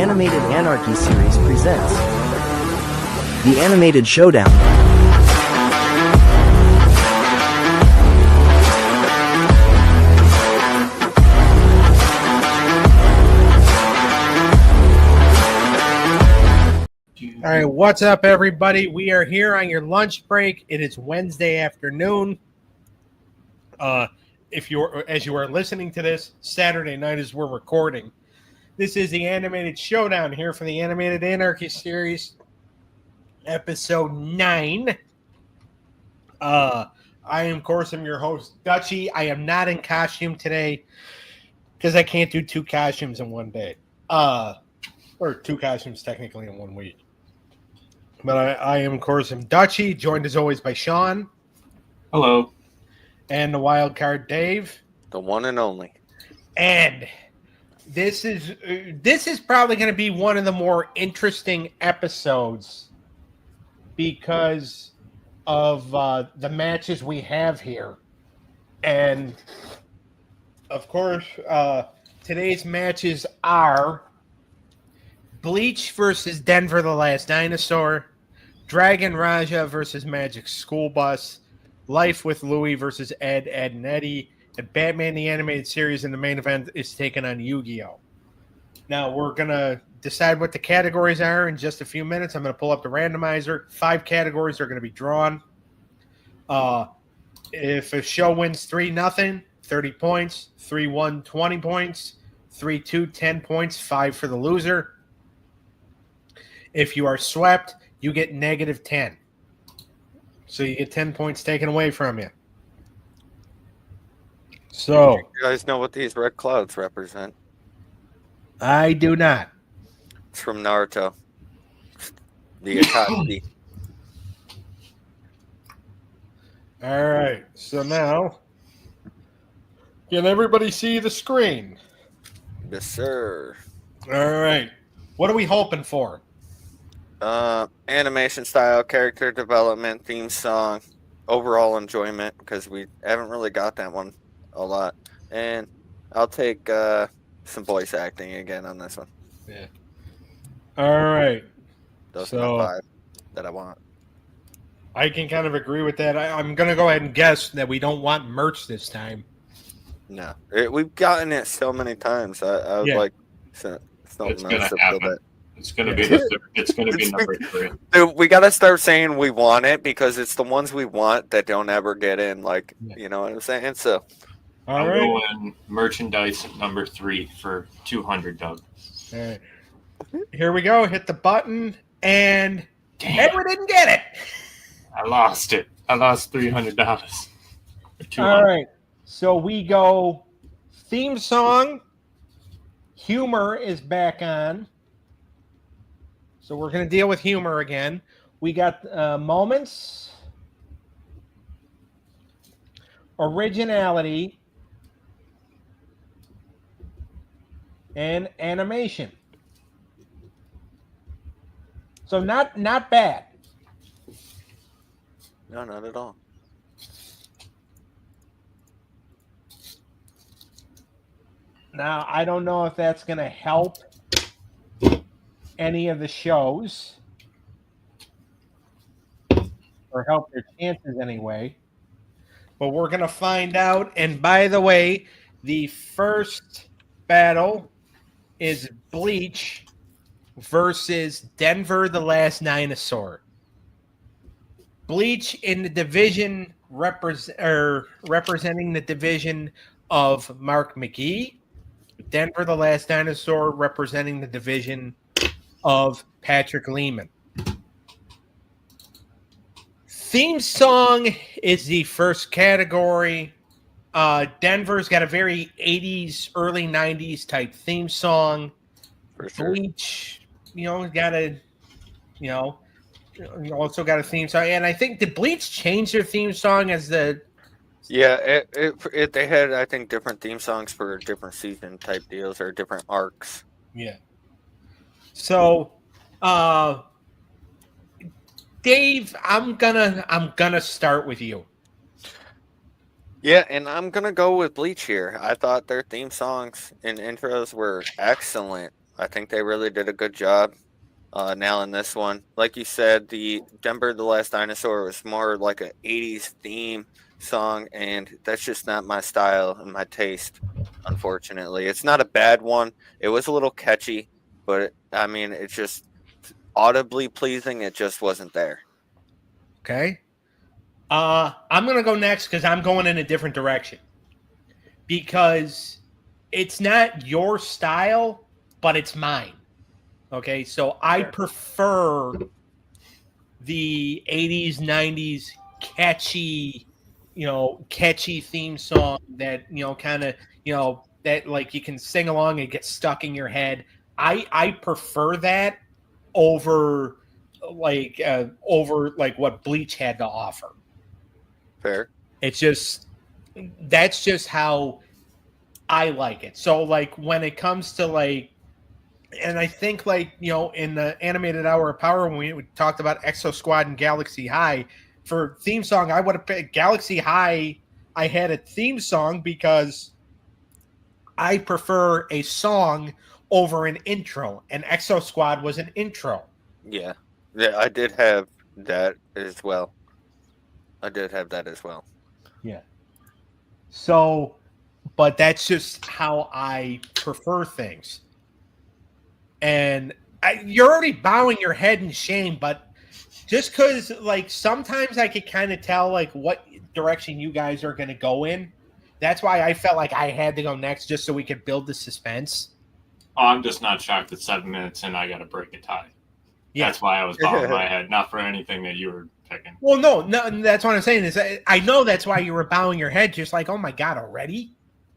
Animated Anarchy series presents the Animated Showdown. All right, what's up, everybody? We are here on your lunch break. It is Wednesday afternoon. As you are listening to this, Saturday night as we're recording. This is the Animated Showdown here for the Animated Anarchy series, episode 9. I am, of course, I'm your host, Dutchy. I am not in costume today because I can't do 2 costumes in one day, or 2 costumes technically in 1 week. But I am, of course, I'm Dutchy, joined as always by Sean. Hello. And the wild card Dave. The one and only. And this is probably going to be one of the more interesting episodes because of the matches we have here. And, of course, today's matches are Bleach versus Denver the Last Dinosaur, Dragon Raja versus Magic School Bus, Life with Louie versus Ed, and Eddie, and Batman the Animated Series in the main event is taken on Yu-Gi-Oh! Now, we're going to decide what the categories are in just a few minutes. I'm going to pull up the randomizer. 5 categories are going to be drawn. If a show wins 3-0, 30 points. 3-1, 20 points. 3-2, 10 points. 5 for the loser. If you are swept, you get negative 10. So you get 10 points taken away from you. So you guys know what these red clouds represent? I do not. It's from Naruto. The Anarchy. All right. So now, can everybody see the screen? Yes, sir. All right. What are we hoping for? Animation style, character development, theme song, overall enjoyment, because we haven't really got that one a lot. And I'll take some voice acting again on this one. Yeah. All right. Those are my 5 that I want. I can kind of agree with that. I'm going to go ahead and guess that we don't want merch this time. No. We've gotten it so many times. I was like, it's going to happen. It's going to be it's going to be number 3. Dude, we got to start saying we want it because it's the ones we want that don't ever get in. Like, you know what I'm saying? So, I'm going merchandise at number 3 for 200, Doug. All right. Here we go. Hit the button, and Edward didn't get it. I lost it. I lost $300. All right. So we go theme song. Humor is back on. So we're going to deal with humor again. We got moments, originality, and animation. So not bad. No, not at all. Now, I don't know if that's going to help any of the shows or help their chances anyway. But we're going to find out. And by the way, the first battle is Bleach versus Denver the Last Dinosaur. Bleach in the division representing the division of Mark McGee. Denver the Last Dinosaur representing the division of Patrick Lehman. Theme song is the first category. Denver's got a very 80s, early 90s type theme song. For sure. Bleach, got a, also got a theme song. And I think did Bleach change their theme song as the... Yeah, they had, I think, different theme songs for different season type deals or different arcs. Yeah. So, Dave, I'm gonna start with you. Yeah, and I'm going to go with Bleach here. I thought their theme songs and intros were excellent. I think they really did a good job nailing this one. Like you said, the Denver the Last Dinosaur was more like an 80s theme song, and that's just not my style and my taste, unfortunately. It's not a bad one. It was a little catchy, but I mean, it's just audibly pleasing. It just wasn't there. Okay. I'm going to go next because I'm going in a different direction. Because it's not your style, but it's mine. Okay, so I prefer the 80s, 90s catchy theme song that, kind of, that like you can sing along and get stuck in your head. I prefer that over what Bleach had to offer. Fair. That's just how I like it. So like when it comes to like, and I think like, in the animated Hour of Power, when we talked about Exo Squad and Galaxy High for theme song, I would have picked Galaxy High. I had a theme song because I prefer a song over an intro, and Exo Squad was an intro. Yeah, I did have that as well. Yeah. So, but that's just how I prefer things. And you're already bowing your head in shame, but just because, like, sometimes I could kind of tell, like, what direction you guys are going to go in. That's why I felt like I had to go next, just so we could build the suspense. Oh, I'm just not shocked that 7 minutes in I got to break a tie. Yeah. That's why I was bowing my head, not for anything that you were picking. Well, no, that's what I'm saying. Is I know that's why you were bowing your head, just like, oh my God, already?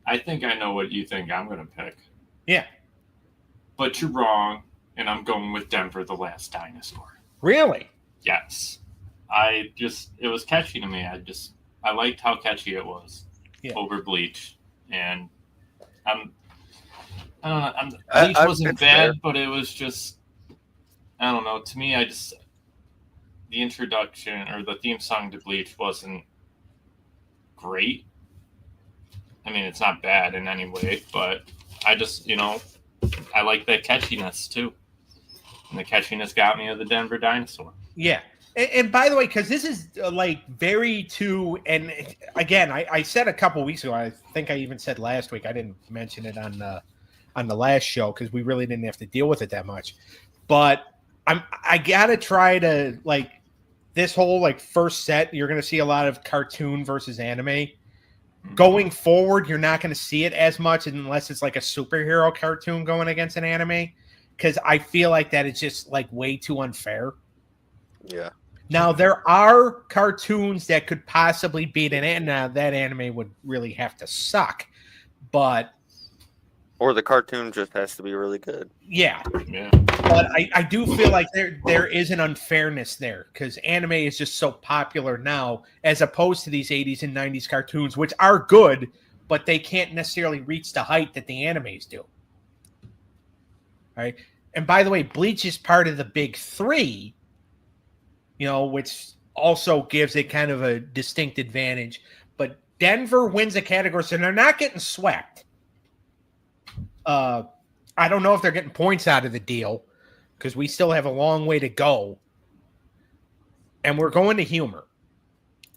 I think I know what you think I'm going to pick. Yeah. But you're wrong, and I'm going with Denver the Last Dinosaur. Really? Yes. It was catchy to me. I liked how catchy it was over Bleach. And Bleach wasn't bad, but it was just, I don't know. To me, the introduction or the theme song to Bleach wasn't great. I mean, it's not bad in any way, but I just, I like that catchiness too. And the catchiness got me of the Denver Dinosaur. Yeah. And by the way, because this is like very and again, I said a couple weeks ago, I think I even said last week, I didn't mention it on the last show because we really didn't have to deal with it that much. But I gotta try to, like, this whole like first set, you're gonna see a lot of cartoon versus anime. Going forward, you're not going to see it as much unless it's like a superhero cartoon going against an anime, because I feel like that is just like way too unfair. Yeah. Now, there are cartoons that could possibly beat an anime. Now, that anime would really have to suck, but... Or the cartoon just has to be really good. Yeah. But I do feel like there is an unfairness there because anime is just so popular now as opposed to these 80s and 90s cartoons, which are good, but they can't necessarily reach the height that the animes do. All right. And by the way, Bleach is part of the big three, which also gives it kind of a distinct advantage. But Denver wins a category, so they're not getting swept. I don't know if they're getting points out of the deal because we still have a long way to go. And we're going to humor.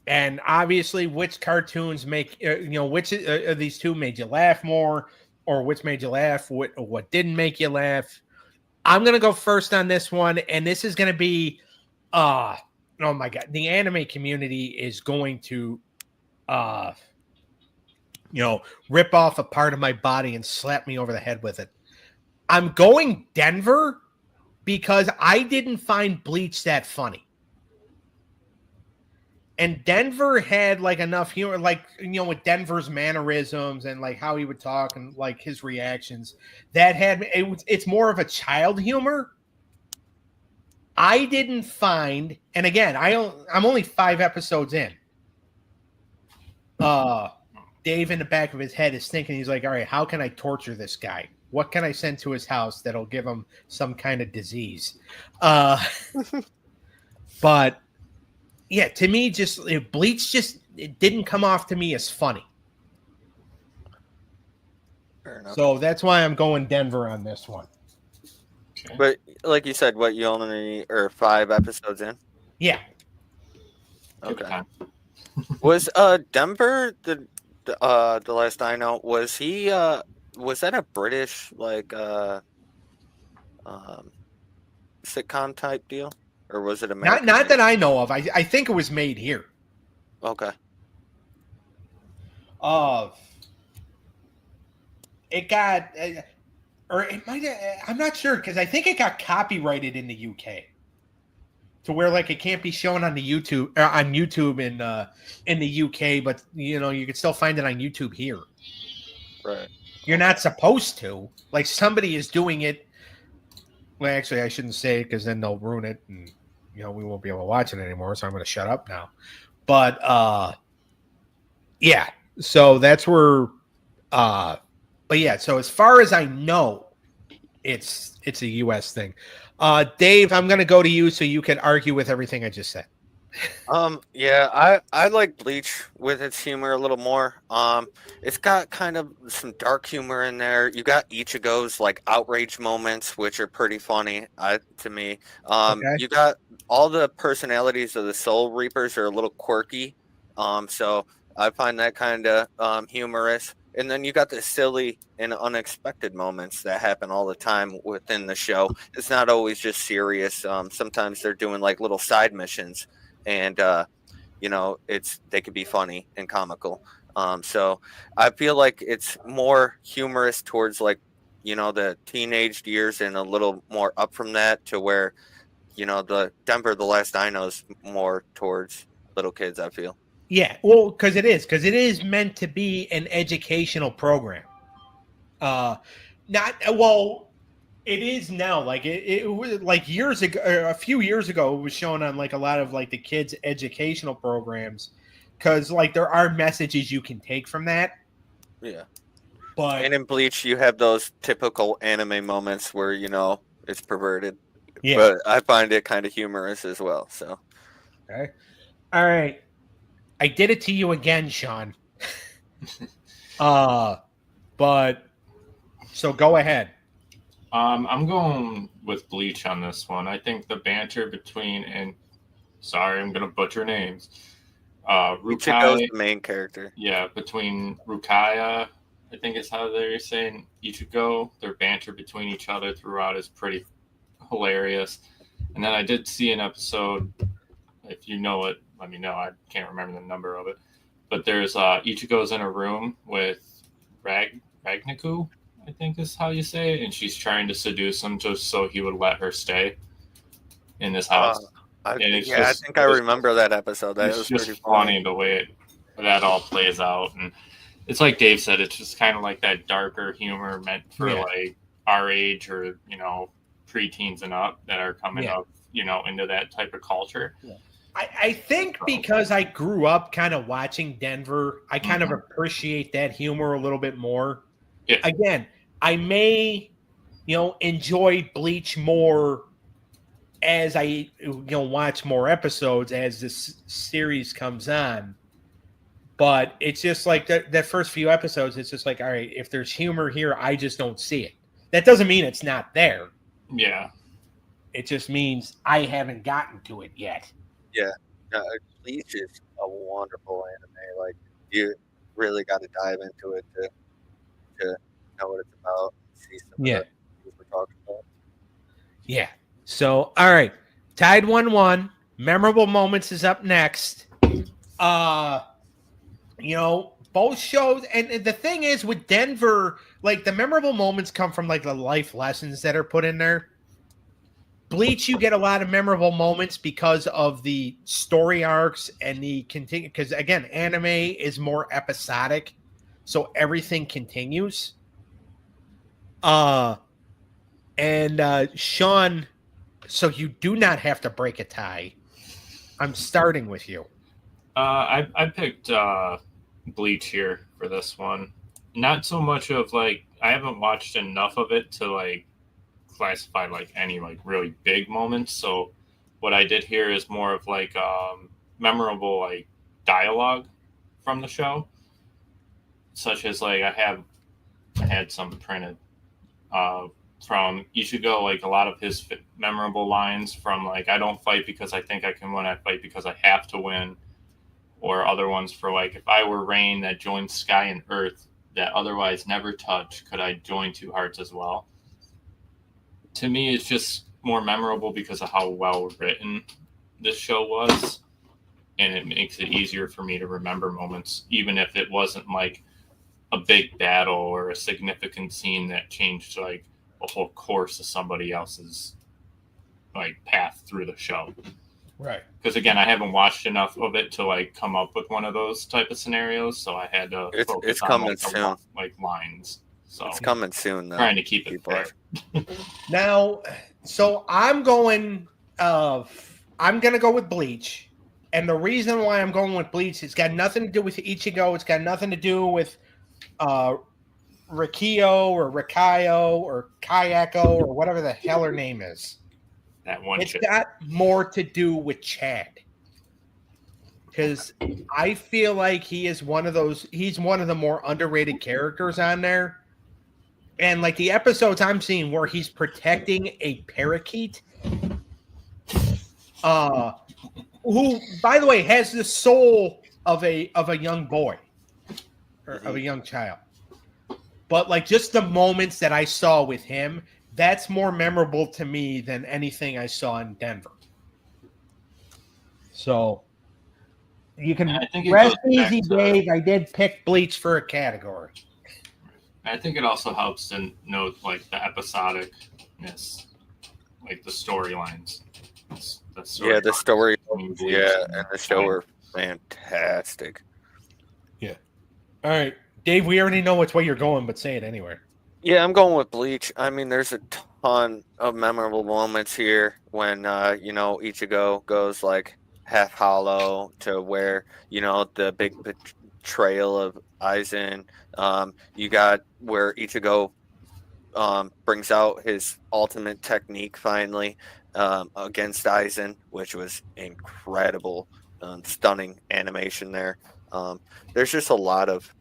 And obviously, which cartoons make, which of these two made you laugh more, or which made you laugh, what didn't make you laugh. I'm going to go first on this one. And this is going to be, oh my God, the anime community is going to, rip off a part of my body and slap me over the head with it. I'm going Denver because I didn't find Bleach that funny. And Denver had like enough humor, like, with Denver's mannerisms and like how he would talk and like his reactions that it's more of a child humor. I didn't find, and again, I'm only 5 episodes in. Dave in the back of his head is thinking, he's like, all right, how can I torture this guy? What can I send to his house that'll give him some kind of disease? But yeah, to me, Bleach it didn't come off to me as funny. Fair enough. So that's why I'm going Denver on this one. Okay. But like you said, what you only or 5 episodes in? Yeah. Give it Okay. time. Was Denver the last I know, was that a British like um sitcom type deal, or was it American Not made? that I know of. I think it was made here. Okay. Uh, it got, or it might. I'm not sure because I think it got copyrighted in the UK to where like it can't be shown on the YouTube in the UK, but you know you can still find it on YouTube here. Right. You're Okay. not supposed to. Like somebody is doing it. Well, actually, I shouldn't say it because then they'll ruin it, and you know we won't be able to watch it anymore. So I'm going to shut up now. But yeah. So that's where. But yeah. So as far as I know, it's a U.S. thing. Dave, I'm going to go to you so you can argue with everything I just said. Yeah, I like Bleach with its humor a little more. It's got kind of some dark humor in there. You got Ichigo's like outrage moments, which are pretty funny, to me. Okay. You got all the personalities of the Soul Reapers are a little quirky. So I find that kind of humorous. And then you got the silly and unexpected moments that happen all the time within the show. It's not always just serious. Sometimes they're doing like little side missions, and they could be funny and comical. So I feel like it's more humorous towards like the teenage years and a little more up from that to where the Denver the Last Dino's more towards little kids. I feel. Yeah. Well, because it is meant to be an educational program. Not well. It is now. Like it was like years ago, a few years ago, it was shown on like a lot of like the kids' educational programs, because like there are messages you can take from that. Yeah. But And in Bleach, you have those typical anime moments where it's perverted, yeah. but I find it kind of humorous as well. So. Okay. All right. I did it to you again, Sean. But so go ahead. I'm going with Bleach on this one. I think the banter between and sorry, I'm gonna butcher names. Ichigo's Rukai, the main character. yeah, between Rukaya, I think is how they're saying Ichigo. Their banter between each other throughout is pretty hilarious. And then I did see an episode. If you know it, let me know. I can't remember the number of it. But there's Ichigo's in a room with Ragnaku, I think is how you say it, and she's trying to seduce him just so he would let her stay in his house. I think I remember that episode. That was just pretty funny the way that all plays out, and it's like Dave said, it's just kind of like that darker humor meant for like our age or preteens and up that are coming up into that type of culture. Yeah. I think because I grew up kind of watching Denver, I kind of appreciate that humor a little bit more. Yeah. Again, I may, enjoy Bleach more as I, watch more episodes as this series comes on. But it's just like that first few episodes, it's just like, all right, if there's humor here, I just don't see it. That doesn't mean it's not there. Yeah. It just means I haven't gotten to it yet. Yeah, Bleach is a wonderful anime. Like you really got to dive into it to know what it's about. See some of the things we're talking about. Yeah. So all right, tied 1-1. Memorable moments is up next. Both shows, and the thing is with Denver, like the memorable moments come from like the life lessons that are put in there. Bleach, you get a lot of memorable moments because of the story arcs and the continue. Because again, anime is more episodic, so everything continues. And Sean, so you do not have to break a tie. I'm starting with you. I picked Bleach here for this one. Not so much of like I haven't watched enough of it to like classify like any like really big moments. So what I did here is more of like memorable like dialogue from the show, such as like I had some printed. from Ichigo, like a lot of his memorable lines from like, I don't fight because I think I can win, I fight because I have to win. Or other ones for like, if I were rain that joins sky and earth that otherwise never touch, could I join two hearts as well? To me, it's just more memorable because of how well written this show was. And it makes it easier for me to remember moments, even if it wasn't like a big battle or a significant scene that changed like a whole course of somebody else's like path through the show. Right. Because again, I haven't watched enough of it to like come up with one of those type of scenarios, so I had to focus it's on coming like, soon. like lines. So It's coming soon, though. Trying to keep it fair. Now, so I'm gonna go with Bleach, and the reason why I'm going with Bleach, it's got nothing to do with Ichigo. It's got nothing to do with Rikio or Rikaio or Kayako or whatever the hell her name is. That one. It's got more to do with Chad, because I feel like he's one of the more underrated characters on there. And like the episodes I'm seeing where he's protecting a parakeet, who, by the way, has the soul of a young boy or of a young child. But like just the moments that I saw with him, that's more memorable to me than anything I saw in Denver. So you can rest easy, Dave. I did pick Bleach for a category. I think it also helps to note like the episodicness, like the storylines. The story. Yeah, and the show were fantastic. Yeah. All right, Dave. We already know which way you're going, but say it anyway. Yeah, I'm going with Bleach. I mean, there's a ton of memorable moments here when Ichigo goes like half hollow to where the big betrayal of Aizen. You got where Ichigo brings out his ultimate technique finally against Aizen, which was incredible, stunning animation there. There's just a lot of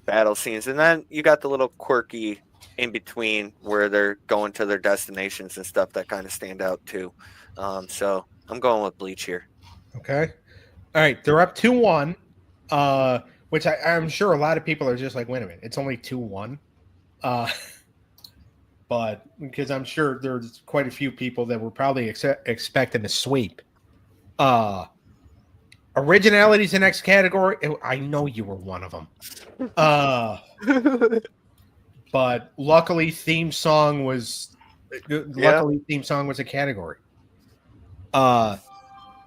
battle scenes, and then you got the little quirky in between where they're going to their destinations and stuff that kind of stand out too. So I'm going with Bleach here. Okay. All right, they're up 2-1. Which I'm sure a lot of people are just like, wait a minute, it's only 2-1. But because I'm sure there's quite a few people that were probably expecting a sweep. Originality's the next category. I know you were one of them. But luckily, theme song was a category.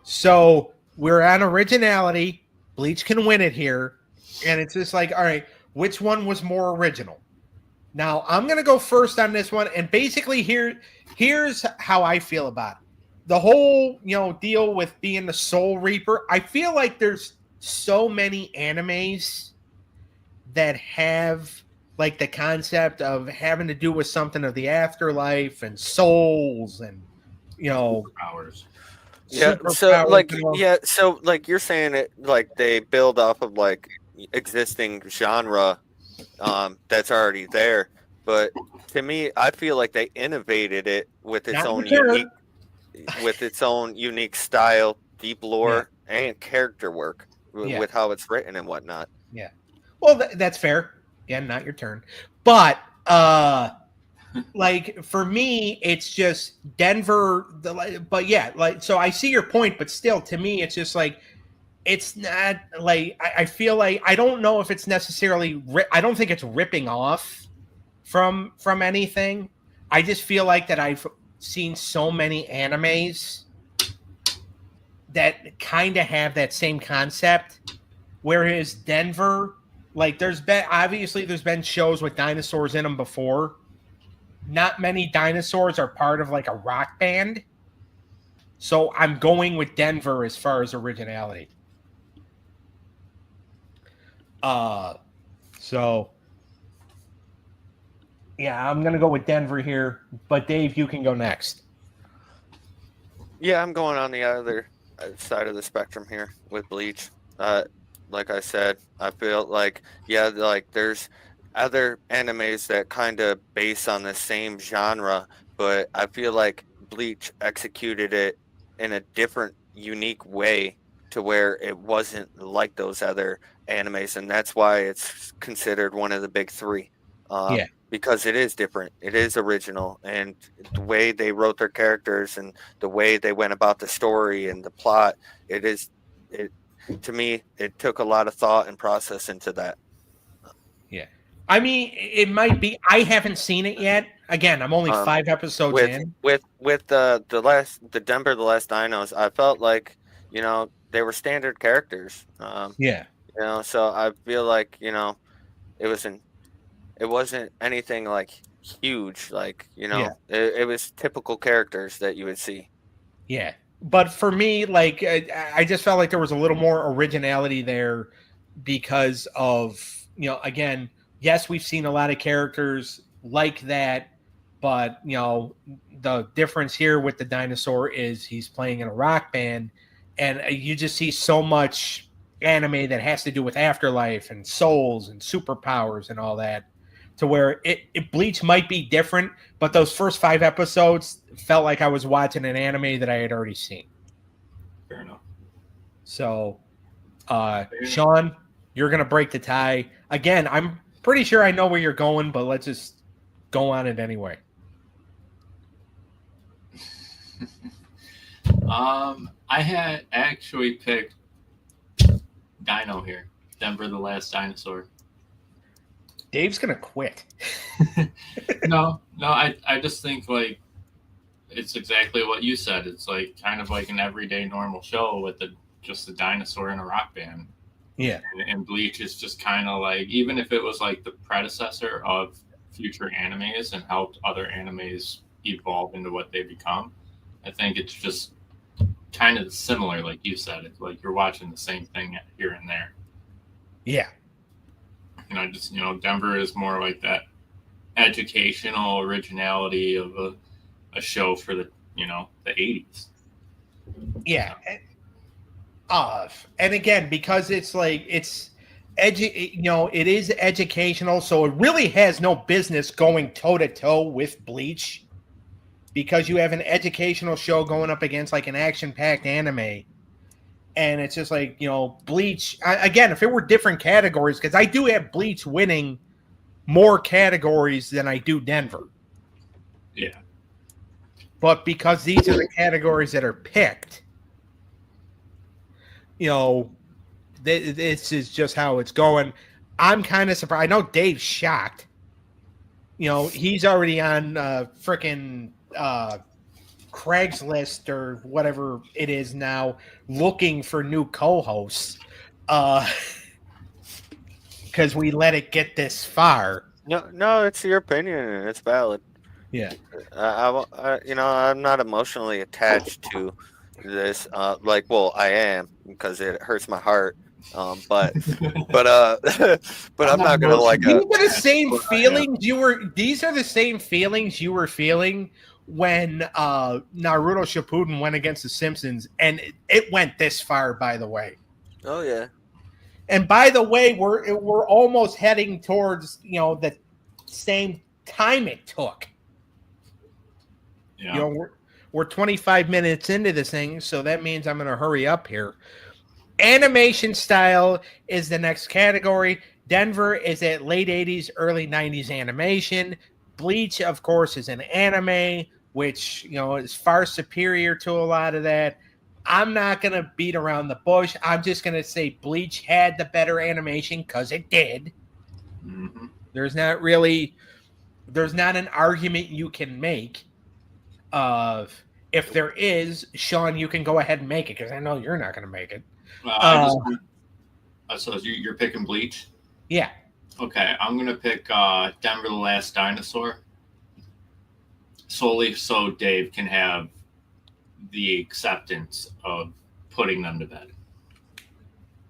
So we're on originality. Bleach can win it here. And it's just like, all right, which one was more original? Now, I'm going to go first on this one. And basically, here's how I feel about it. The whole, deal with being the Soul Reaper, I feel like there's so many animes that have, like, the concept of having to do with something of the afterlife and souls and, powers. Yeah, so you're saying it like they build off of like existing genre that's already there, but to me, I feel like they innovated it with its own unique style, deep lore, and character work with how it's written and whatnot. Yeah, well, that's fair. Again, not your turn, but like for me, it's just Denver. But yeah, like so I see your point, but still, to me, it's just like it's not like I feel like I don't know if it's necessarily. I don't think it's ripping off from anything. I just feel like that I've seen so many animes that kind of have that same concept, whereas Denver, like there's been shows with dinosaurs in them before. Not many dinosaurs are part of like a rock band. So I'm going with Denver as far as originality. So yeah, I'm going to go with Denver here, but Dave, you can go next. Yeah, I'm going on the other side of the spectrum here with Bleach. Like I said, I feel like, there's other animes that kind of base on the same genre, but I feel like Bleach executed it in a different, unique way to where it wasn't like those other animes, and that's why it's considered one of the big three. Yeah. Because it is different, it is original, and the way they wrote their characters and the way they went about the story and the plot, it to me, it took a lot of thought and process into that. Yeah. I mean, it might be. I haven't seen it yet. Again, I'm only 5 episodes in. With the Denver the Last Dinos, I felt like, you know, they were standard characters. Yeah. You know, so I feel like, you know, it wasn't anything like huge, like, you know, it was typical characters that you would see. Yeah. But for me, like, I just felt like there was a little more originality there because of, you know, again, yes, we've seen a lot of characters like that, but, you know, the difference here with the dinosaur is he's playing in a rock band, and you just see so much anime that has to do with afterlife and souls and superpowers and all that, to where it Bleach might be different, but those first 5 episodes felt like I was watching an anime that I had already seen. Fair enough. So, Sean, you're going to break the tie. Again, I'm pretty sure I know where you're going, but let's just go on it anyway. I had actually picked Dino here. Denver the Last Dinosaur. Dave's going to quit. No, I just think, like, it's exactly what you said. It's like kind of like an everyday normal show with just a dinosaur in a rock band. Yeah. And Bleach is just kind of like, even if it was like the predecessor of future animes and helped other animes evolve into what they become, I think it's just kind of similar, like you said. It's like you're watching the same thing here and there. Yeah. And I just, you know, Denver is more like that educational originality of a show for the, you know, the 80s. Yeah. And again, because it's like, it's you know, it is educational, so it really has no business going toe to toe with Bleach, because you have an educational show going up against like an action-packed anime. And it's just like, you know, Bleach, again, if it were different categories, because I do have Bleach winning more categories than I do Denver. Yeah. But because these are the categories that are picked, you know, this is just how it's going. I'm kind of surprised. I know Dave's shocked. You know, he's already on frickin' Craigslist or whatever it is now, looking for new co-hosts, because we let it get this far. No, it's your opinion and it's valid. Yeah. You know, I'm not emotionally attached to this. Like, well, I am, because it hurts my heart. But I'm not gonna like. These are the same feelings you were. These are the same feelings you were feeling when Naruto Shippuden went against the Simpsons, and it went this far. By the way. Oh yeah. And by the way, we're almost heading towards, you know, the same time it took. Yeah. You know, we're 25 minutes into this thing, so that means I'm going to hurry up here. Animation style is the next category. Denver is at late 80s, early 90s animation. Bleach, of course, is an anime, which, you know, is far superior to a lot of that. I'm not going to beat around the bush. I'm just going to say Bleach had the better animation, because it did. Mm-hmm. There's not an argument you can make. If there is, Sean, you can go ahead and make it, because I know you're not going to make it. So you're picking Bleach? Yeah. Okay, I'm going to pick Denver the Last Dinosaur, solely so Dave can have the acceptance of putting them to bed.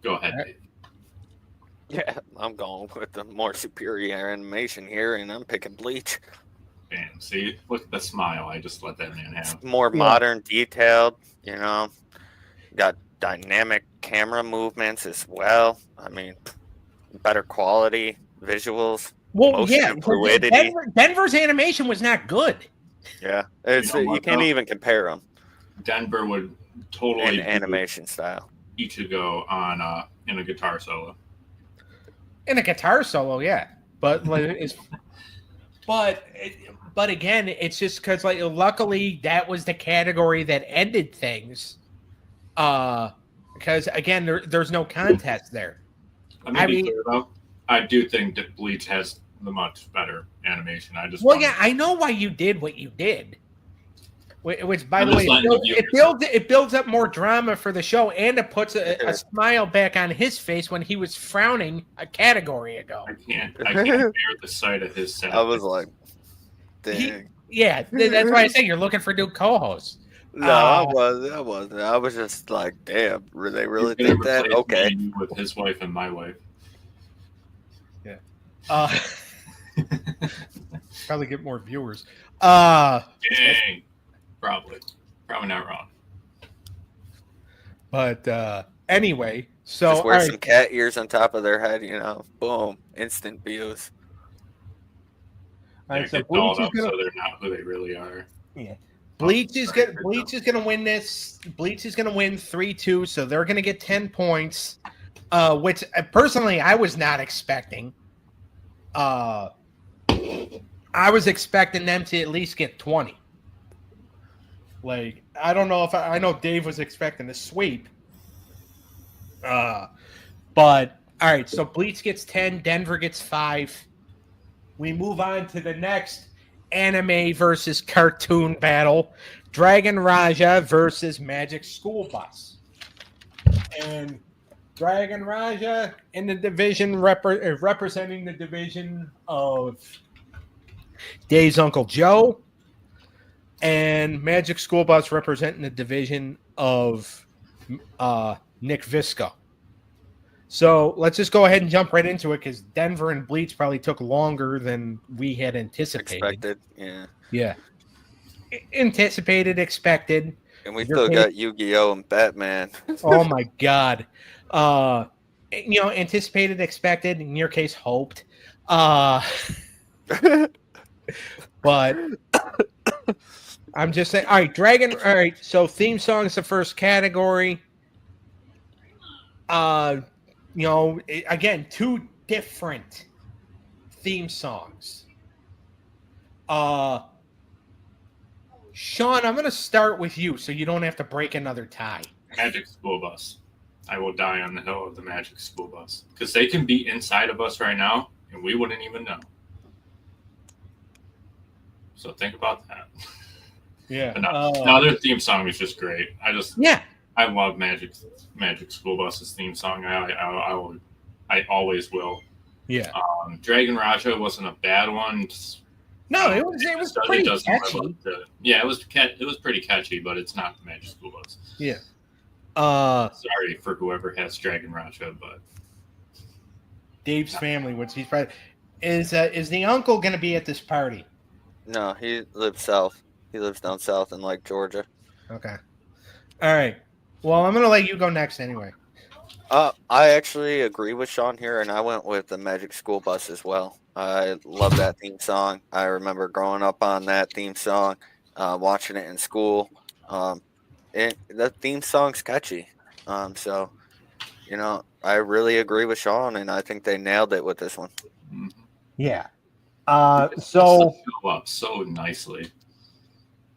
Go ahead, Dave. Yeah, I'm going with the more superior animation here, and I'm picking Bleach. Bam. See, look at the smile I just let that man have. More modern, detailed, you know. Got dynamic camera movements as well. I mean, better quality visuals. Well, motion yeah, and fluidity. Denver's animation was not good. Yeah, it's You know you what, can't though? even compare them Denver would totally in animation style. Ichigo on in a guitar solo. In a guitar solo, yeah. But like, but again, it's just because like luckily that was the category that ended things. Because again, there's no contest there. I mean, clear, though, I do think that Bleach has the much better animation. I just I know why you did what you did. Which, by I'm the way, just letting you it builds up more drama for the show, and it puts a smile back on his face when he was frowning a category ago. I can't bear the sight of his sadness. I was like, dang. That's why I say you're looking for new co-hosts. No, I wasn't. I was just like, damn, they really think that? Okay. With his wife and my wife. Yeah. Probably get more viewers. Dang. Probably not wrong. But anyway, so just wear some cat ears on top of their head, boom, instant views. All right, so Bleach is gonna, so they're not who they really are. Yeah. Bleach is gonna win this. Bleach is gonna win 3-2, so they're gonna get 10 points. Which personally I was not expecting. I was expecting them to at least get 20. Like, I don't know if I know Dave was expecting a sweep. But all right, so Bleach gets 10, Denver gets 5. We move on to the next anime versus cartoon battle. Dragon Raja versus Magic School Bus. And Dragon Raja in the division representing the division of Dave's Uncle Joe. And Magic School Bus representing the division of Nick Visco. So let's just go ahead and jump right into it because Denver and Bleach probably took longer than we had anticipated. Expected, yeah. Anticipated, expected. And we still got Yu-Gi-Oh! And Batman. Oh my God. Anticipated, expected, in your case, hoped. But I'm just saying, all right, so theme song is the first category. Again, 2 different theme songs. Sean, I'm going to start with you so you don't have to break another tie. Magic School Bus. I will die on the hill of the Magic School Bus. Because they can be inside of us right now, and we wouldn't even know. So think about that. Yeah. No, their theme song is just great. I love Magic School Bus's theme song. I always will. Yeah. Dragon Raja wasn't a bad one. No, it was pretty catchy. Yeah, it was pretty catchy, but it's not the Magic School Bus. Yeah. Sorry for whoever has Dragon Raja, but Dave's family, which he's probably is the uncle going to be at this party? No, he lives south. He lives down south in like Georgia. Okay. All right. Well, I'm going to let you go next anyway. I actually agree with Sean here, and I went with the Magic School Bus as well. I love that theme song. I remember growing up on that theme song, watching it in school. The theme song's catchy. So, I really agree with Sean, and I think they nailed it with this one. Yeah. So show up so nicely.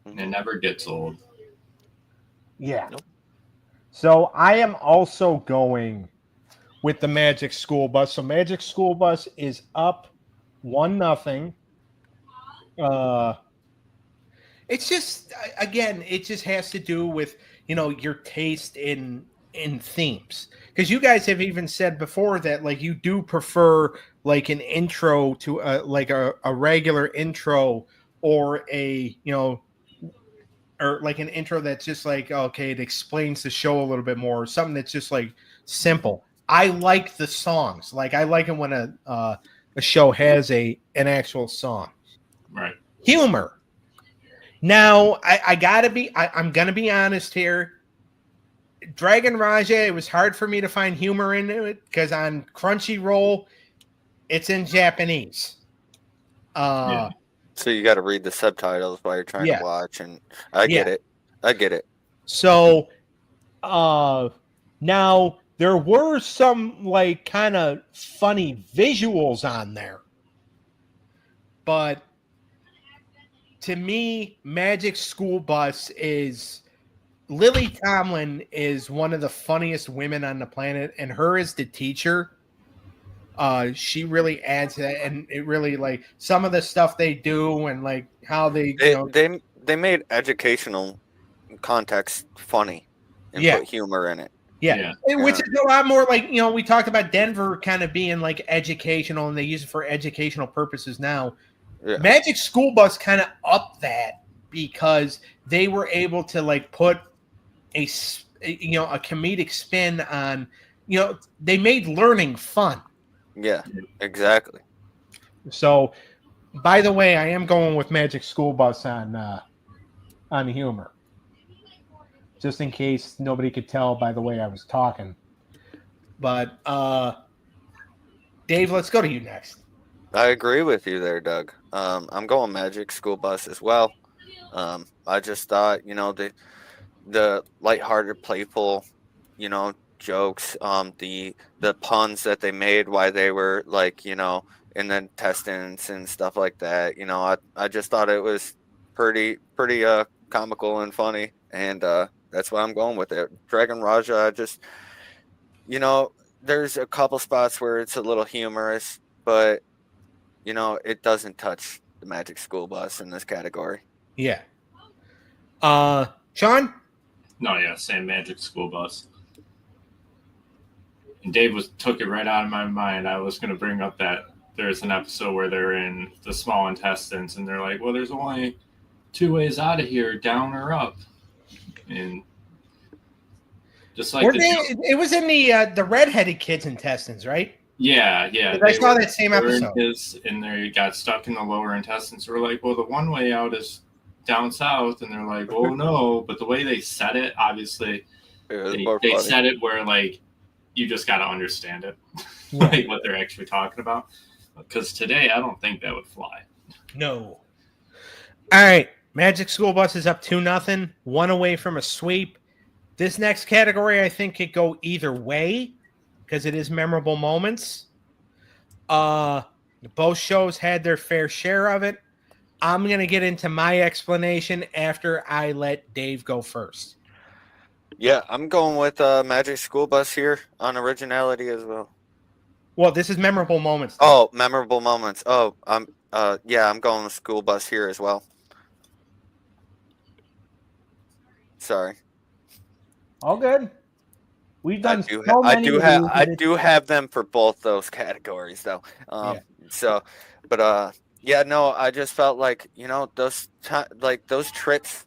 It never gets old. Yeah. Nope. So I am also going with the Magic School Bus. So Magic School Bus is up 1-0. It's just, again, it just has to do with, your taste in themes. Because you guys have even said before that, like, you do prefer, like, an intro to, like, a regular intro or or like an intro that's just like, okay, it explains the show a little bit more, or something that's just like simple. I like the songs. Like, I like it when a show has an actual song. Right. Humor. Now, I'm gonna be honest here. Dragon Raja, it was hard for me to find humor in it because on Crunchyroll, it's in Japanese. Yeah. So you got to read the subtitles while you're trying Yeah. to watch, and I get Yeah. it. I get it. So, now there were some like kind of funny visuals on there, but to me, Magic School Bus is Lily Tomlin is one of the funniest women on the planet, and her as the teacher, she really adds to that, and it really like some of the stuff they do and like how they They made educational context funny and yeah. put humor in it. Yeah. Which is a lot more like, we talked about Denver kind of being like educational and they use it for educational purposes now. Yeah. Magic School Bus kind of upped that because they were able to like put a comedic spin on, they made learning fun. Yeah, exactly. So, by the way, I am going with Magic School Bus on humor. Just in case nobody could tell by the way I was talking. But, Dave, let's go to you next. I agree with you there, Doug. I'm going Magic School Bus as well. I just thought, the lighthearted, playful, jokes, the puns that they made while they were like, in the intestines and stuff like that. I just thought it was pretty comical and funny, and that's why I'm going with it. Dragon Raja, just there's a couple spots where it's a little humorous, but it doesn't touch the Magic School Bus in this category. Yeah. Sean? No, yeah, same Magic School Bus. And Dave took it right out of my mind. I was going to bring up that there's an episode where they're in the small intestines and they're like, well, there's only 2 ways out of here, down or up. And just like it was in the redheaded kid's intestines, right? Yeah. I saw that same episode. And they got stuck in the lower intestines. So we're like, well, the one way out is down south. And they're like, oh, no. But the way they said it, obviously, they said it where, like, you just got to understand it, like what they're actually talking about. Because today, I don't think that would fly. No. All right. Magic School Bus is up 2-0, 1 away from a sweep. This next category, I think, could go either way because it is memorable moments. Both shows had their fair share of it. I'm going to get into my explanation after I let Dave go first. Yeah, I'm going with Magic School Bus here on originality as well. Well, this is memorable moments. Oh, memorable moments. Oh, I'm going with School Bus here as well. Sorry. All good. We've done I do have them for both those categories though. So, but I just felt like, those trips,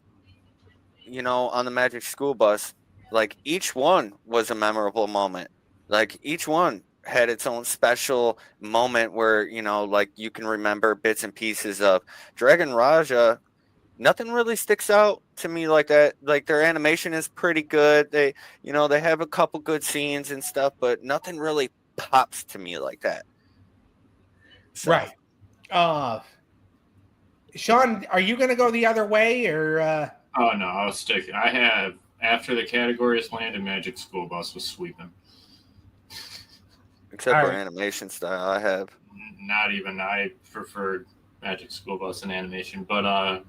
on the Magic School Bus, like each one was a memorable moment. Like each one had its own special moment where, you can remember bits and pieces of. Dragon Raja, nothing really sticks out to me like that. Like their animation is pretty good. They have a couple good scenes and stuff, but nothing really pops to me like that. So. Right. Sean, are you going to go the other way or? Oh no, I'll stick. I have after the categories landed, Magic School Bus was sweeping. Except for animation style, I have. Not even. I preferred Magic School Bus and animation, but